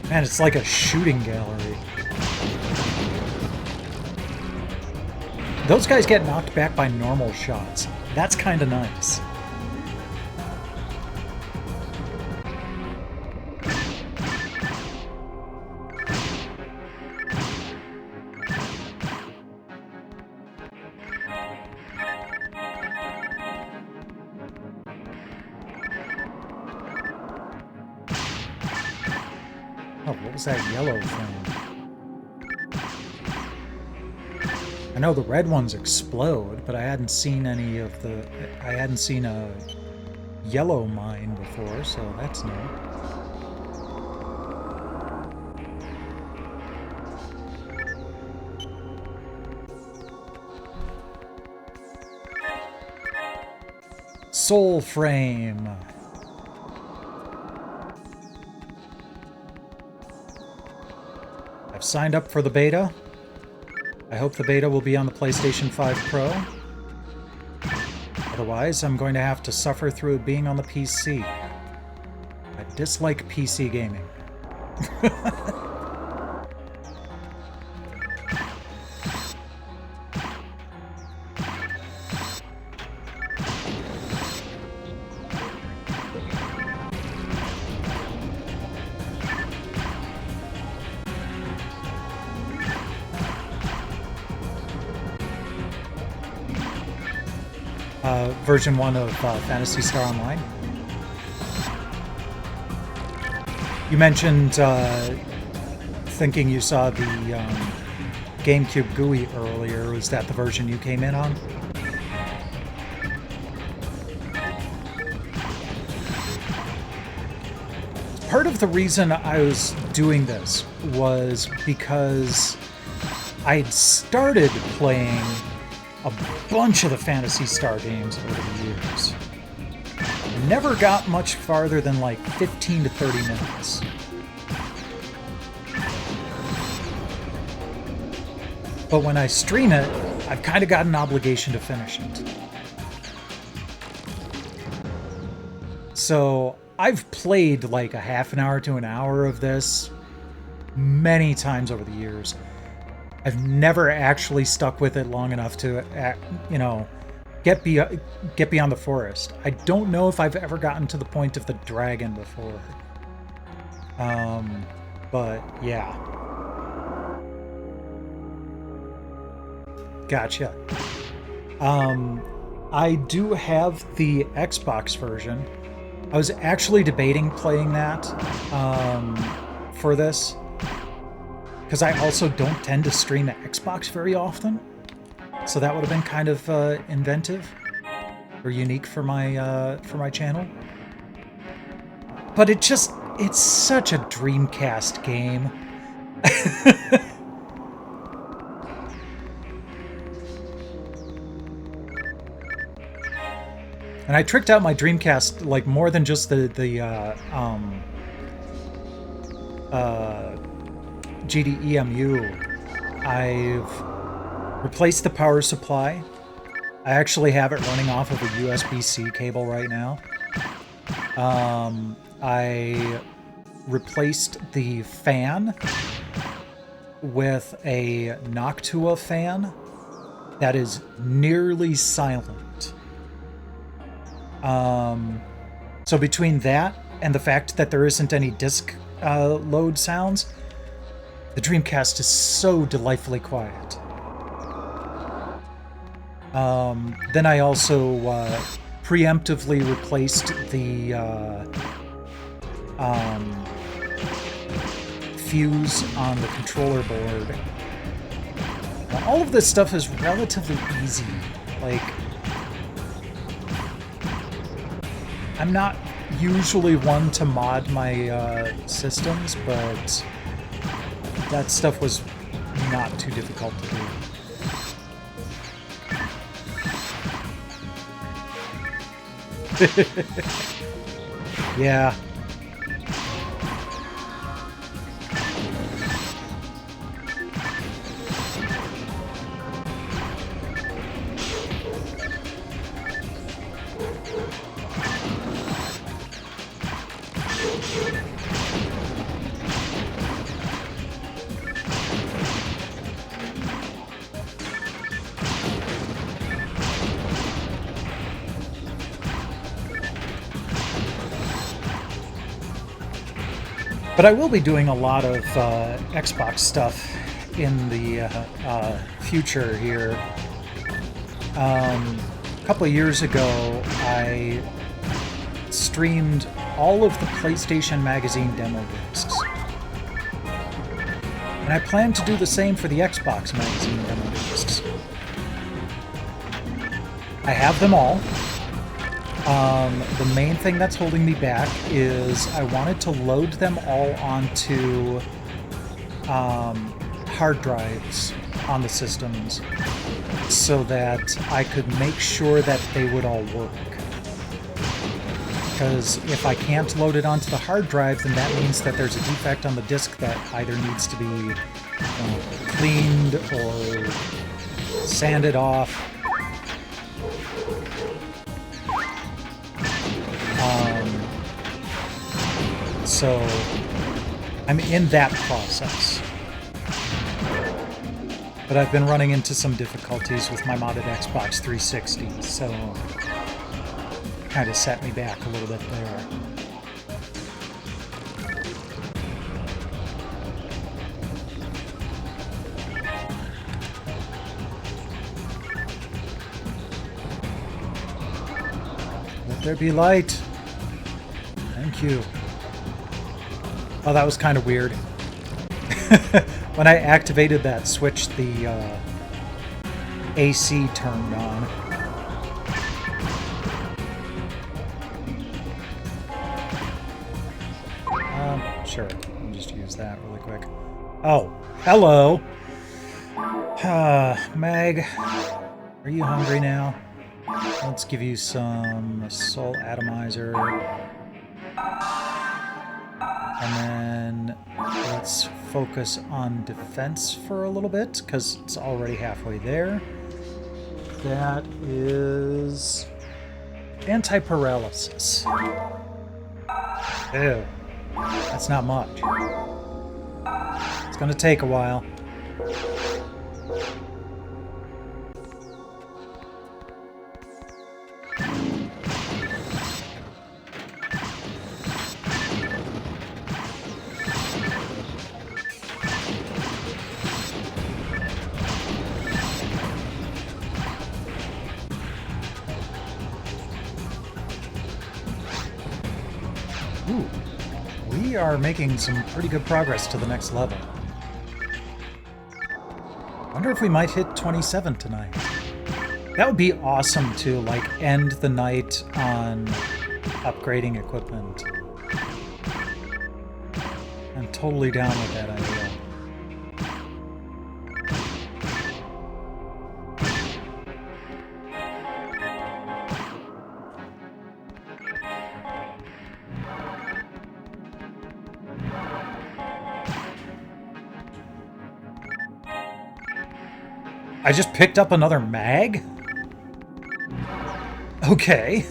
Man, it's like a shooting gallery. Those guys get knocked back by normal shots. That's kind of nice. Oh, what was that yellow thing? I know the red ones explode, but I hadn't seen any of the... I hadn't seen a yellow mine before, so that's new. Soul Frame. I've signed up for the beta. I hope the beta will be on the PlayStation 5 Pro. Otherwise, I'm going to have to suffer through it being on the PC. I dislike PC gaming. Version 1 of Phantasy Star Online. You mentioned thinking you saw the GameCube GUI earlier. Was that the version you came in on? Part of the reason I was doing this was because I'd started playing a bunch of the Phantasy Star games over the years. Never got much farther than like 15 to 30 minutes. But when I stream it, I've kind of got an obligation to finish it. So I've played like a half an hour to an hour of this many times over the years. I've never actually stuck with it long enough to, get beyond the forest. I don't know if I've ever gotten to the point of the dragon before. But yeah. Gotcha. I do have the Xbox version. I was actually debating playing that for this, because I also don't tend to stream at Xbox very often. So that would have been kind of inventive or unique for my channel. But it's such a Dreamcast game. And I tricked out my Dreamcast like more than just the GDEMU. I've replaced the power supply. I actually have it running off of a USB-C cable right now. I replaced the fan with a Noctua fan that is nearly silent. So between that and the fact that there isn't any disc load sounds, the Dreamcast is so delightfully quiet. Then I also preemptively replaced the fuse on the controller board. Now, all of this stuff is relatively easy. Like, I'm not usually one to mod my systems, but that stuff was not too difficult to do. Yeah. But I will be doing a lot of Xbox stuff in the future here. A couple of years ago, I streamed all of the PlayStation Magazine demo discs. And I plan to do the same for the Xbox Magazine demo discs. I have them all. The main thing that's holding me back is I wanted to load them all onto hard drives on the systems so that I could make sure that they would all work. Because if I can't load it onto the hard drive, then that means that there's a defect on the disk that either needs to be cleaned or sanded off. So I'm in that process. But I've been running into some difficulties with my modded Xbox 360, so kind of set me back a little bit there. Let there be light. Thank you. Oh, that was kind of weird. When I activated that switch, the AC turned on. Sure. I'll just use that really quick. Oh, hello. Meg, are you hungry now? Let's give you some soul atomizer. And then let's focus on defense for a little bit, because it's already halfway there. That is anti-paralysis. Ew. That's not much. It's gonna take a while. Ooh, we are making some pretty good progress to the next level. Wonder if we might hit 27 tonight. That would be awesome to, like, end the night on upgrading equipment. I'm totally down with that idea. I just picked up another mag? Okay.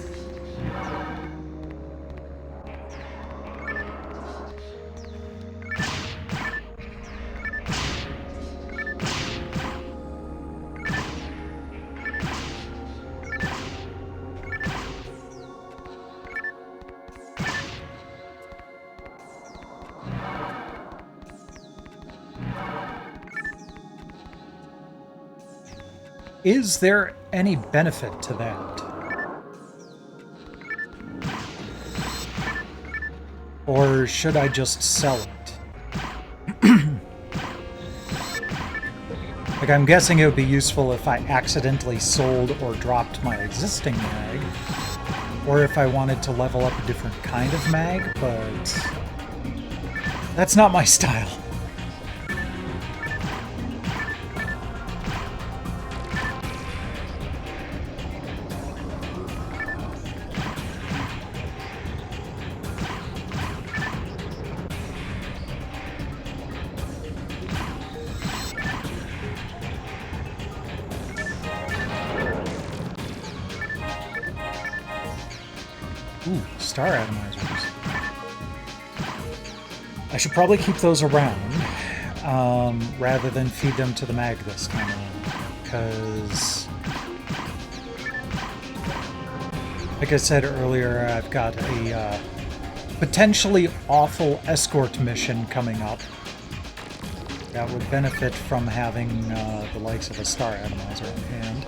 Is there any benefit to that? Or should I just sell it? Like, I'm guessing it would be useful if I accidentally sold or dropped my existing mag, or if I wanted to level up a different kind of mag, but that's not my style. Ooh, star atomizers. I should probably keep those around, rather than feed them to the mag this time around, because, like I said earlier, I've got a potentially awful escort mission coming up that would benefit from having the likes of a star atomizer in hand.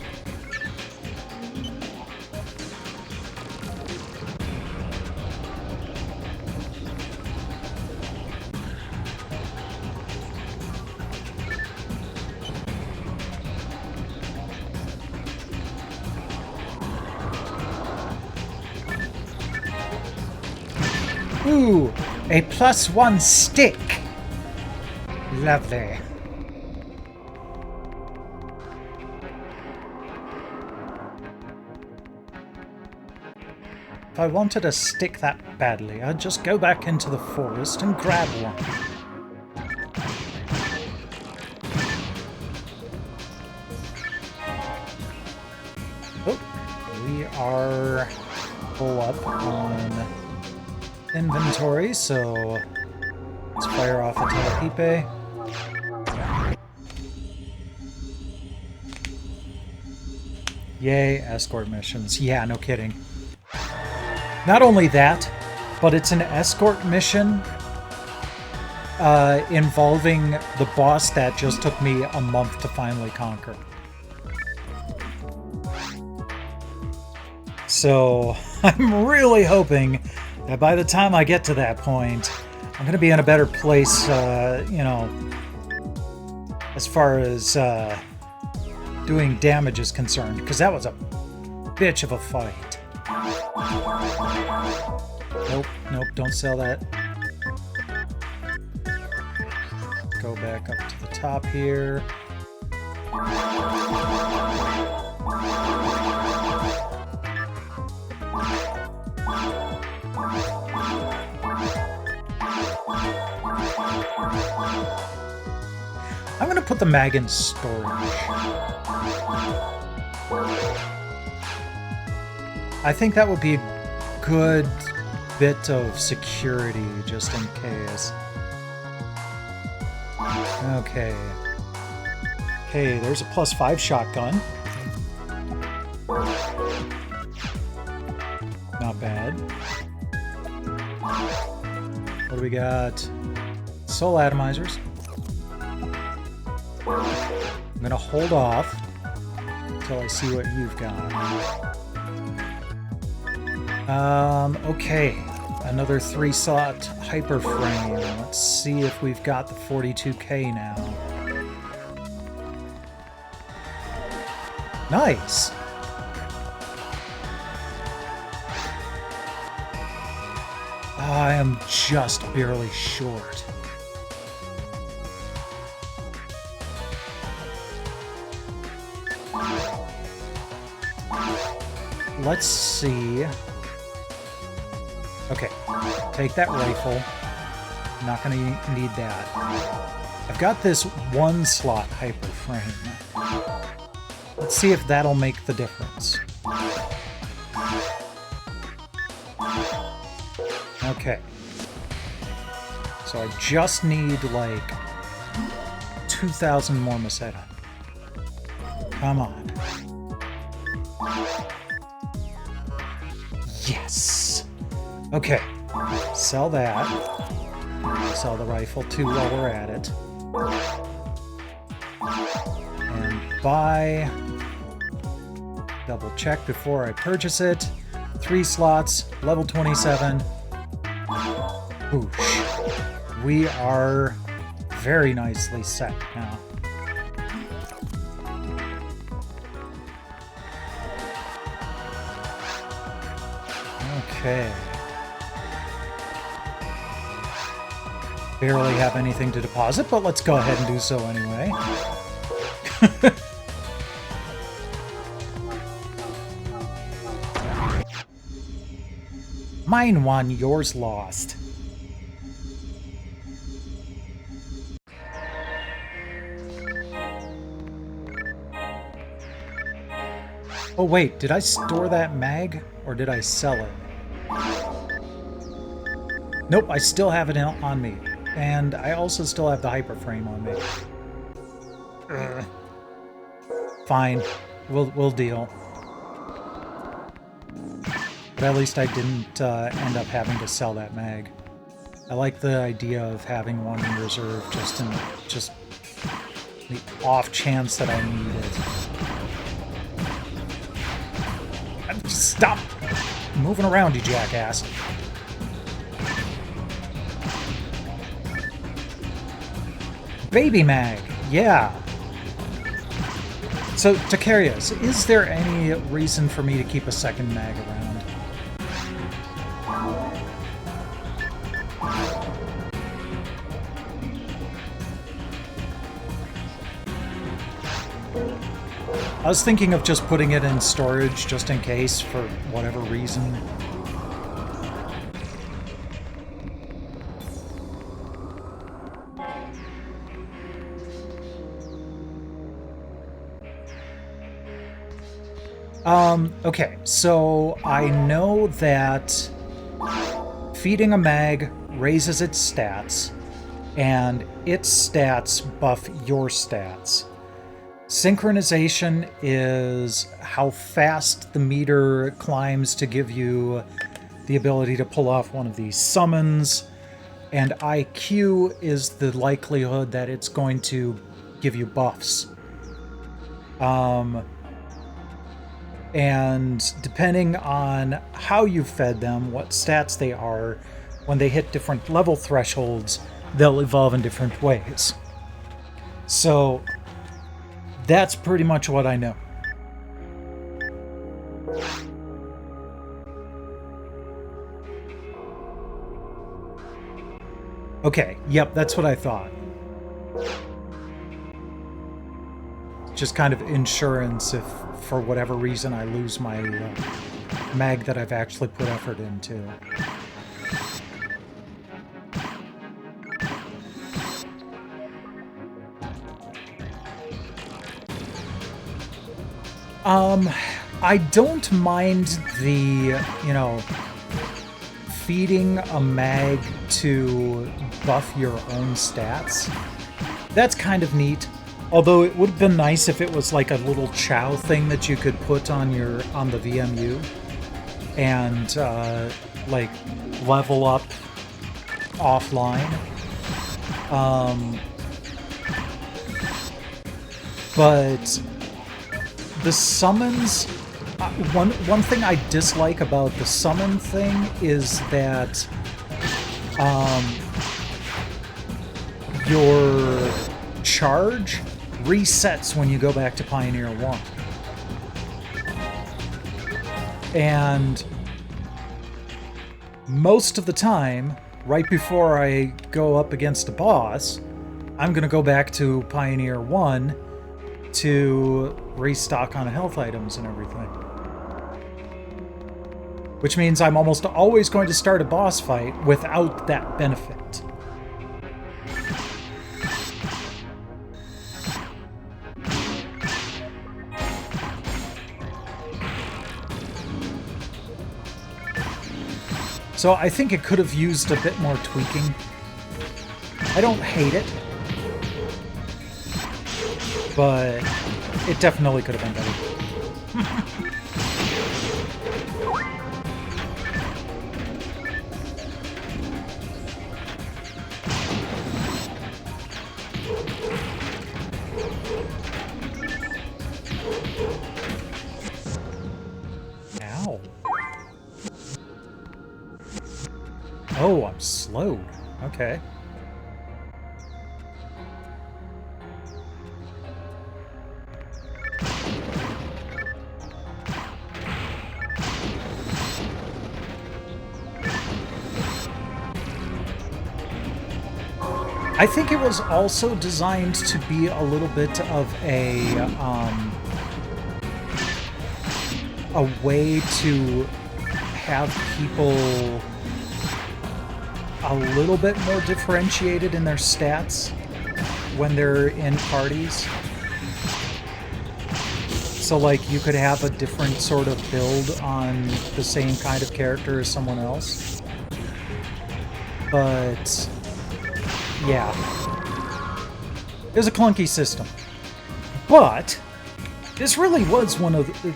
Ooh, a +1 stick. Lovely. If I wanted a stick that badly, I'd just go back into the forest and grab one. Oh, we are full up on inventory, so let's fire off a Telepipe. Yay, escort missions. Yeah, no kidding. Not only that, but it's an escort mission involving the boss that just took me a month to finally conquer. So I'm really hoping that by the time I get to that point, I'm going to be in a better place, you know, as far as doing damage is concerned, because that was a bitch of a fight. Nope, nope, don't sell that. Go back up to the top here. I'm gonna put the mag in storage. I think that would be a good bit of security, just in case. Okay. Okay, there's a +5 shotgun. Not bad. What do we got? Soul atomizers. I'm gonna hold off until I see what you've got. Okay. Another 3-slot hyper frame. Let's see if we've got the 42K now. Nice! I am just barely short. Let's see. Okay, take that rifle. Not gonna need that. I've got this 1-slot hyper frame. Let's see if that'll make the difference. Okay. So I just need like 2,000 more Meseta. Come on. Yes! Okay. Sell that. Sell the rifle too while we're at it. And buy. Double check before I purchase it. 3 slots, level 27. Whoosh. We are very nicely set now. Okay. Barely have anything to deposit, but let's go ahead and do so anyway. Mine won, yours lost. Oh wait, did I store that mag, or did I sell it? Nope, I still have it on me. And I also still have the hyper frame on me. Fine. We'll deal. But at least I didn't end up having to sell that mag. I like the idea of having one in reserve just the off chance that I need it. Stop moving around, you jackass. Baby mag, yeah. So, Takarius, is there any reason for me to keep a second mag around? I was thinking of just putting it in storage just in case for whatever reason. Okay, so I know that feeding a mag raises its stats, and its stats buff your stats. Synchronization is how fast the meter climbs to give you the ability to pull off one of these summons, and IQ is the likelihood that it's going to give you buffs. And depending on how you fed them, what stats they are, when they hit different level thresholds, they'll evolve in different ways. So that's pretty much what I know. Okay, yep, that's what I thought. Just kind of insurance if, for whatever reason, I lose my mag that I've actually put effort into. I don't mind the, feeding a mag to buff your own stats. That's kind of neat. Although it would have been nice if it was like a little chow thing that you could put on the VMU and like level up offline. But the summons, one thing I dislike about the summon thing is that your charge resets when you go back to Pioneer 1. And most of the time, right before I go up against a boss, I'm going to go back to Pioneer 1 to restock on health items and everything. Which means I'm almost always going to start a boss fight without that benefit. So I think it could have used a bit more tweaking. I don't hate it, but it definitely could have been better. Ow. Oh, I'm slowed. Okay. I think it was also designed to be a little bit of a way to have people a little bit more differentiated in their stats when they're in parties. So, like, you could have a different sort of build on the same kind of character as someone else. But yeah, it was a clunky system. But this really was one of, if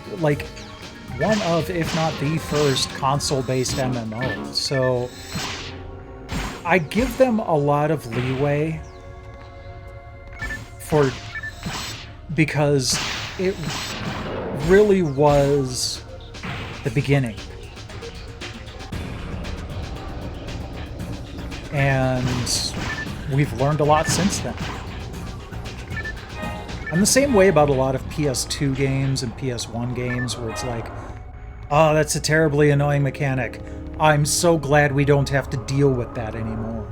not the first console-based MMO. So I give them a lot of leeway because it really was the beginning. And we've learned a lot since then. I'm the same way about a lot of PS2 games and PS1 games where it's like, oh, that's a terribly annoying mechanic. I'm so glad we don't have to deal with that anymore.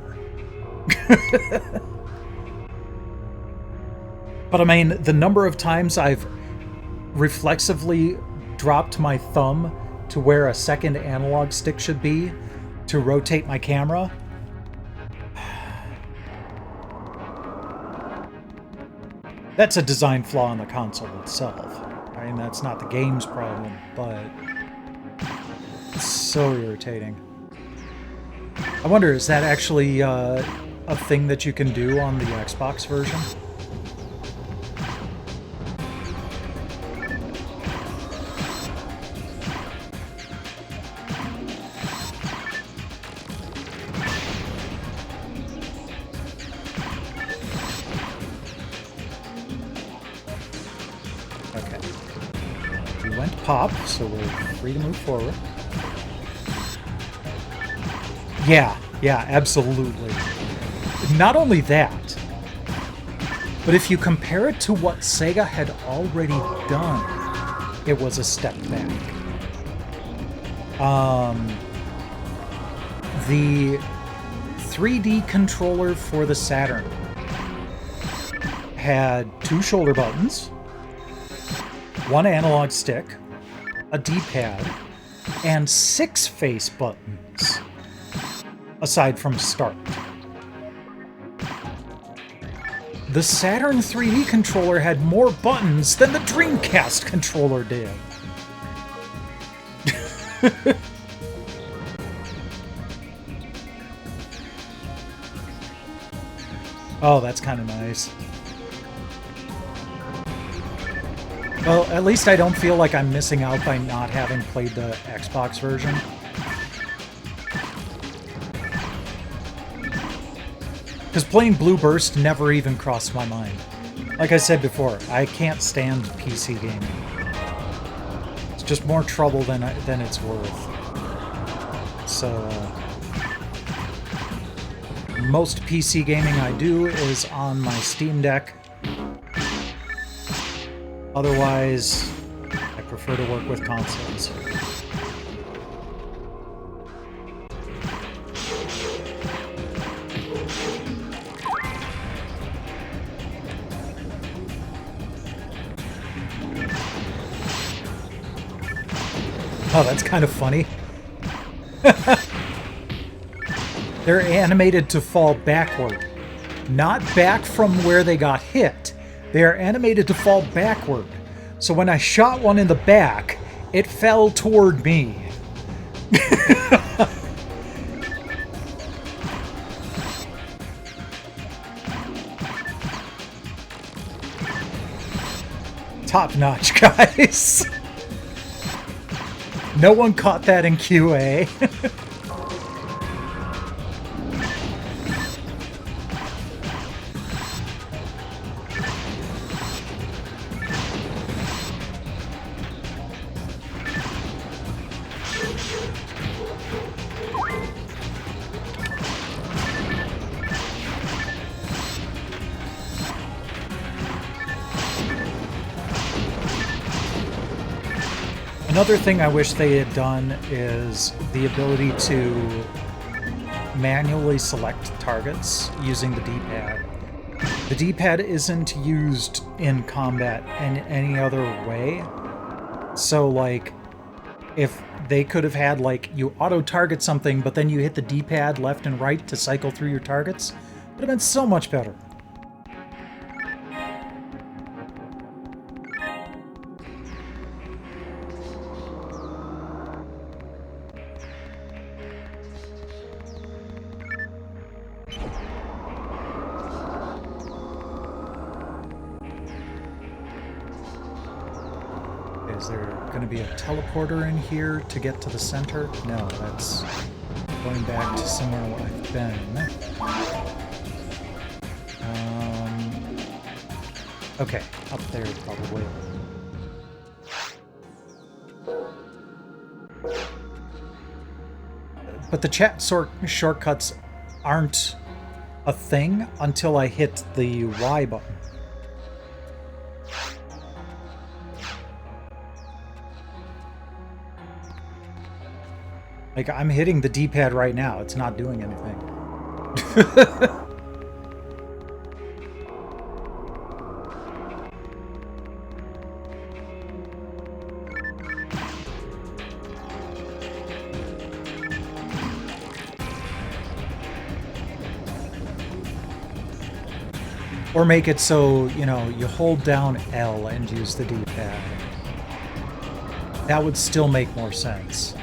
But I mean, the number of times I've reflexively dropped my thumb to where a second analog stick should be to rotate my camera. That's a design flaw in the console itself. I mean, that's not the game's problem, but it's so irritating. I wonder, is that actually a thing that you can do on the Xbox version? Okay. We went pop, so we're free to move forward. Yeah, absolutely. Not only that, but if you compare it to what Sega had already done, it was a step back. The 3D controller for the Saturn had 2 shoulder buttons, 1 analog stick, a D-pad, and 6 face buttons, aside from start. The Saturn 3D controller had more buttons than the Dreamcast controller did. Oh, that's kind of nice. Well, at least I don't feel like I'm missing out by not having played the Xbox version. Because playing Blue Burst never even crossed my mind. Like I said before, I can't stand PC gaming. It's just more trouble than it's worth. So, most PC gaming I do is on my Steam Deck. Otherwise, I prefer to work with consoles. Oh, that's kind of funny. They're animated to fall backward. Not back from where they got hit. They are animated to fall backward. So when I shot one in the back, it fell toward me. Top notch, guys. No one caught that in QA. Another thing I wish they had done is the ability to manually select targets using the D-pad. The D-pad isn't used in combat in any other way. So, like, if they could have had, like, you auto-target something, but then you hit the D-pad left and right to cycle through your targets, it would have been so much better. Is there going to be a teleporter in here to get to the center? No, that's going back to somewhere where I've been. Okay, up there probably. But the chat shortcuts aren't a thing until I hit the Y button. Like, I'm hitting the D-pad right now. It's not doing anything. Or make it so, you know, you hold down L and use the D-pad. That would still make more sense.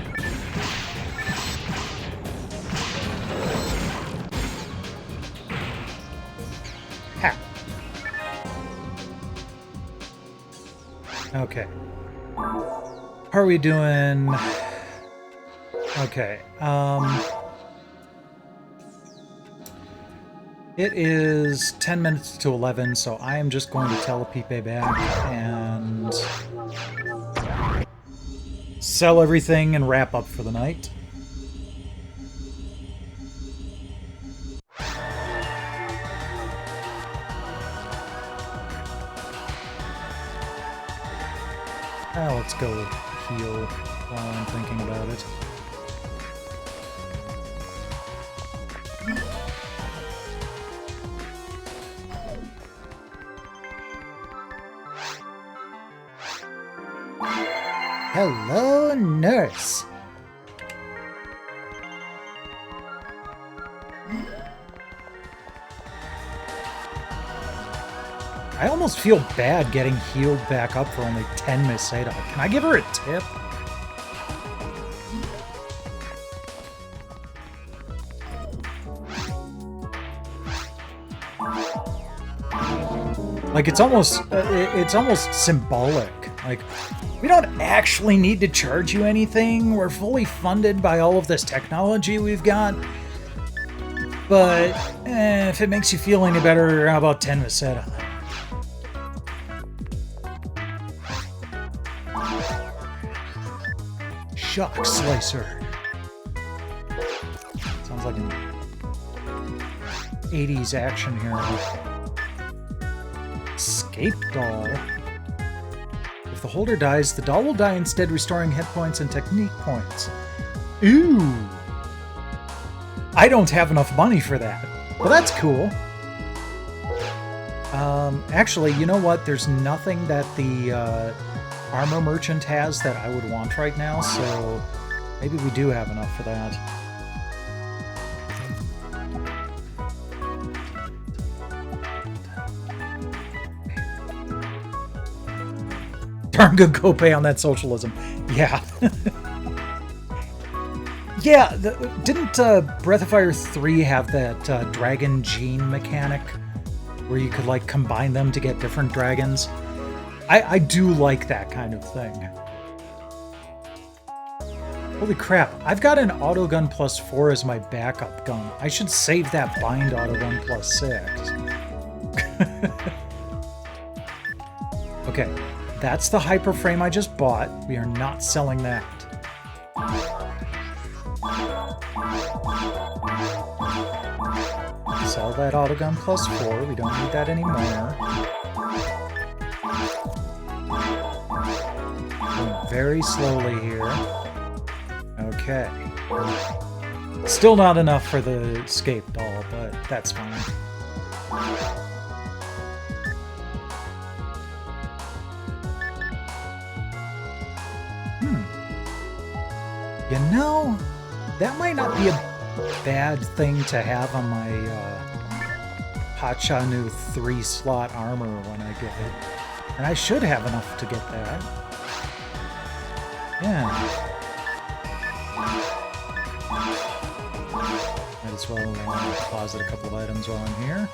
Ha. Okay. How are we doing? Okay. It is 10 minutes to 11, so I am just going to telepipe back and sell everything and wrap up for the night. Let's go heal while I'm thinking about it. Hello, nurse. I almost feel bad getting healed back up for only 10 Meseta. Can I give her a tip? Like, it's almost symbolic. Like, we don't actually need to charge you anything. We're fully funded by all of this technology we've got. But if it makes you feel any better, how about 10 Meseta? Shock Slicer. Sounds like an 80s action hero. Escape Doll. If the holder dies, the doll will die instead, restoring hit points and technique points. Ooh! I don't have enough money for that. Well, that's cool. Actually, you know what? There's nothing that the armor merchant has that I would want right now, so maybe we do have enough for that. Darn good copay on that socialism. Yeah. Yeah, didn't Breath of Fire 3 have that dragon gene mechanic where you could, like, combine them to get different dragons? I do like that kind of thing. Holy crap, I've got an autogun plus 4 as my backup gun. I should save that bind autogun plus 6. Okay, that's the hyper frame I just bought. We are not selling that. Sell that autogun plus 4. We don't need that anymore. Going very slowly here. Okay. Still not enough for the escape doll, but that's fine. You know, that might not be a bad thing to have on my Hachanu 3-slot armor when I get it. And I should have enough to get that. Yeah. Might as well deposit a couple of items while I'm here.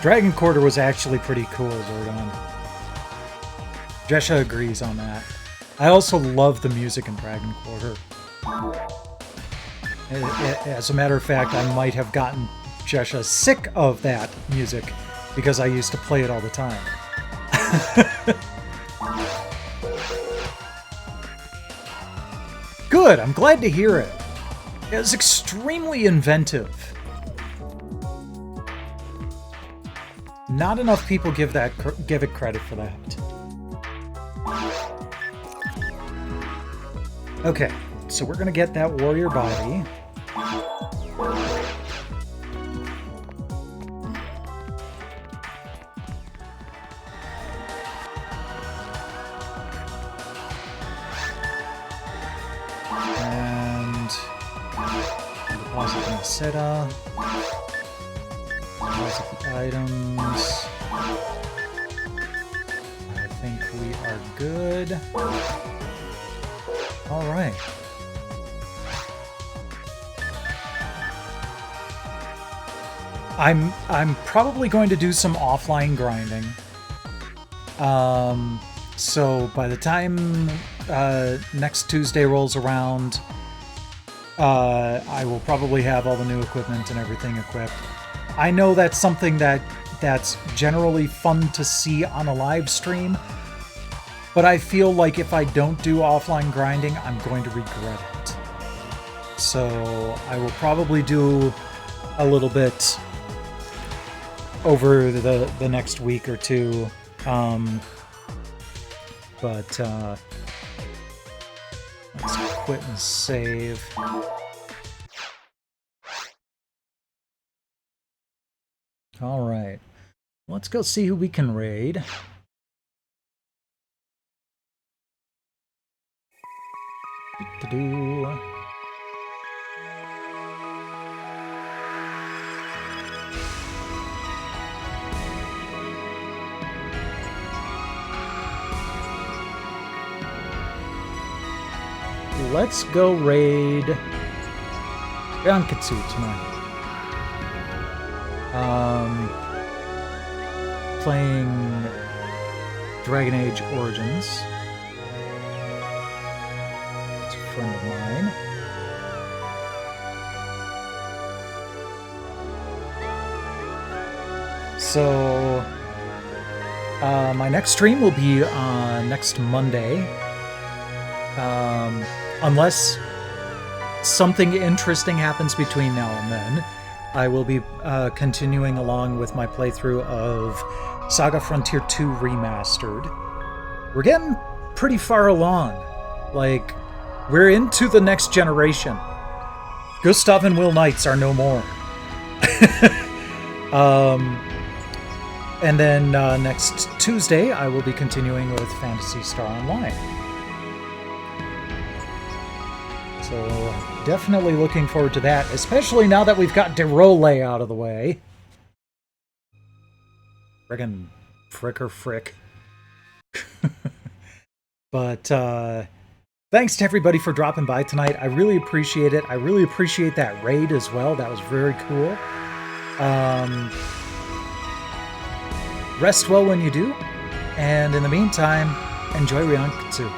Dragon Quarter was actually pretty cool, Zordon. Jesha agrees on that. I also love the music in Dragon Quarter. As a matter of fact, I might have gotten Jesha sick of that music because I used to play it all the time. Good, I'm glad to hear it. It was extremely inventive. Not enough people give it credit for that. Okay, so we're gonna get that warrior body. And etc. Those are the items. I think we are good. All right. I'm probably going to do some offline grinding. So by the time next Tuesday rolls around, I will probably have all the new equipment and everything equipped. I know that's something that's generally fun to see on a live stream, but I feel like if I don't do offline grinding, I'm going to regret it. So I will probably do a little bit over the next week or two. But let's quit and save. All right, let's go see who we can raid. Do-do-do. Let's go raid Yankatsu tonight. Playing Dragon Age Origins. It's a friend of mine. So, my next stream will be next Monday. Unless something interesting happens between now and then, I will be continuing along with my playthrough of Saga Frontier 2 Remastered. We're getting pretty far along. Like, we're into the next generation. Gustav and Will Knights are no more. And then next Tuesday, I will be continuing with Phantasy Star Online. So definitely looking forward to that, especially now that we've got Derole out of the way. Friggin' frick. But thanks to everybody for dropping by tonight. I really appreciate it. I really appreciate that raid as well. That was very cool. Rest well when you do. And in the meantime, enjoy Ryankatsu.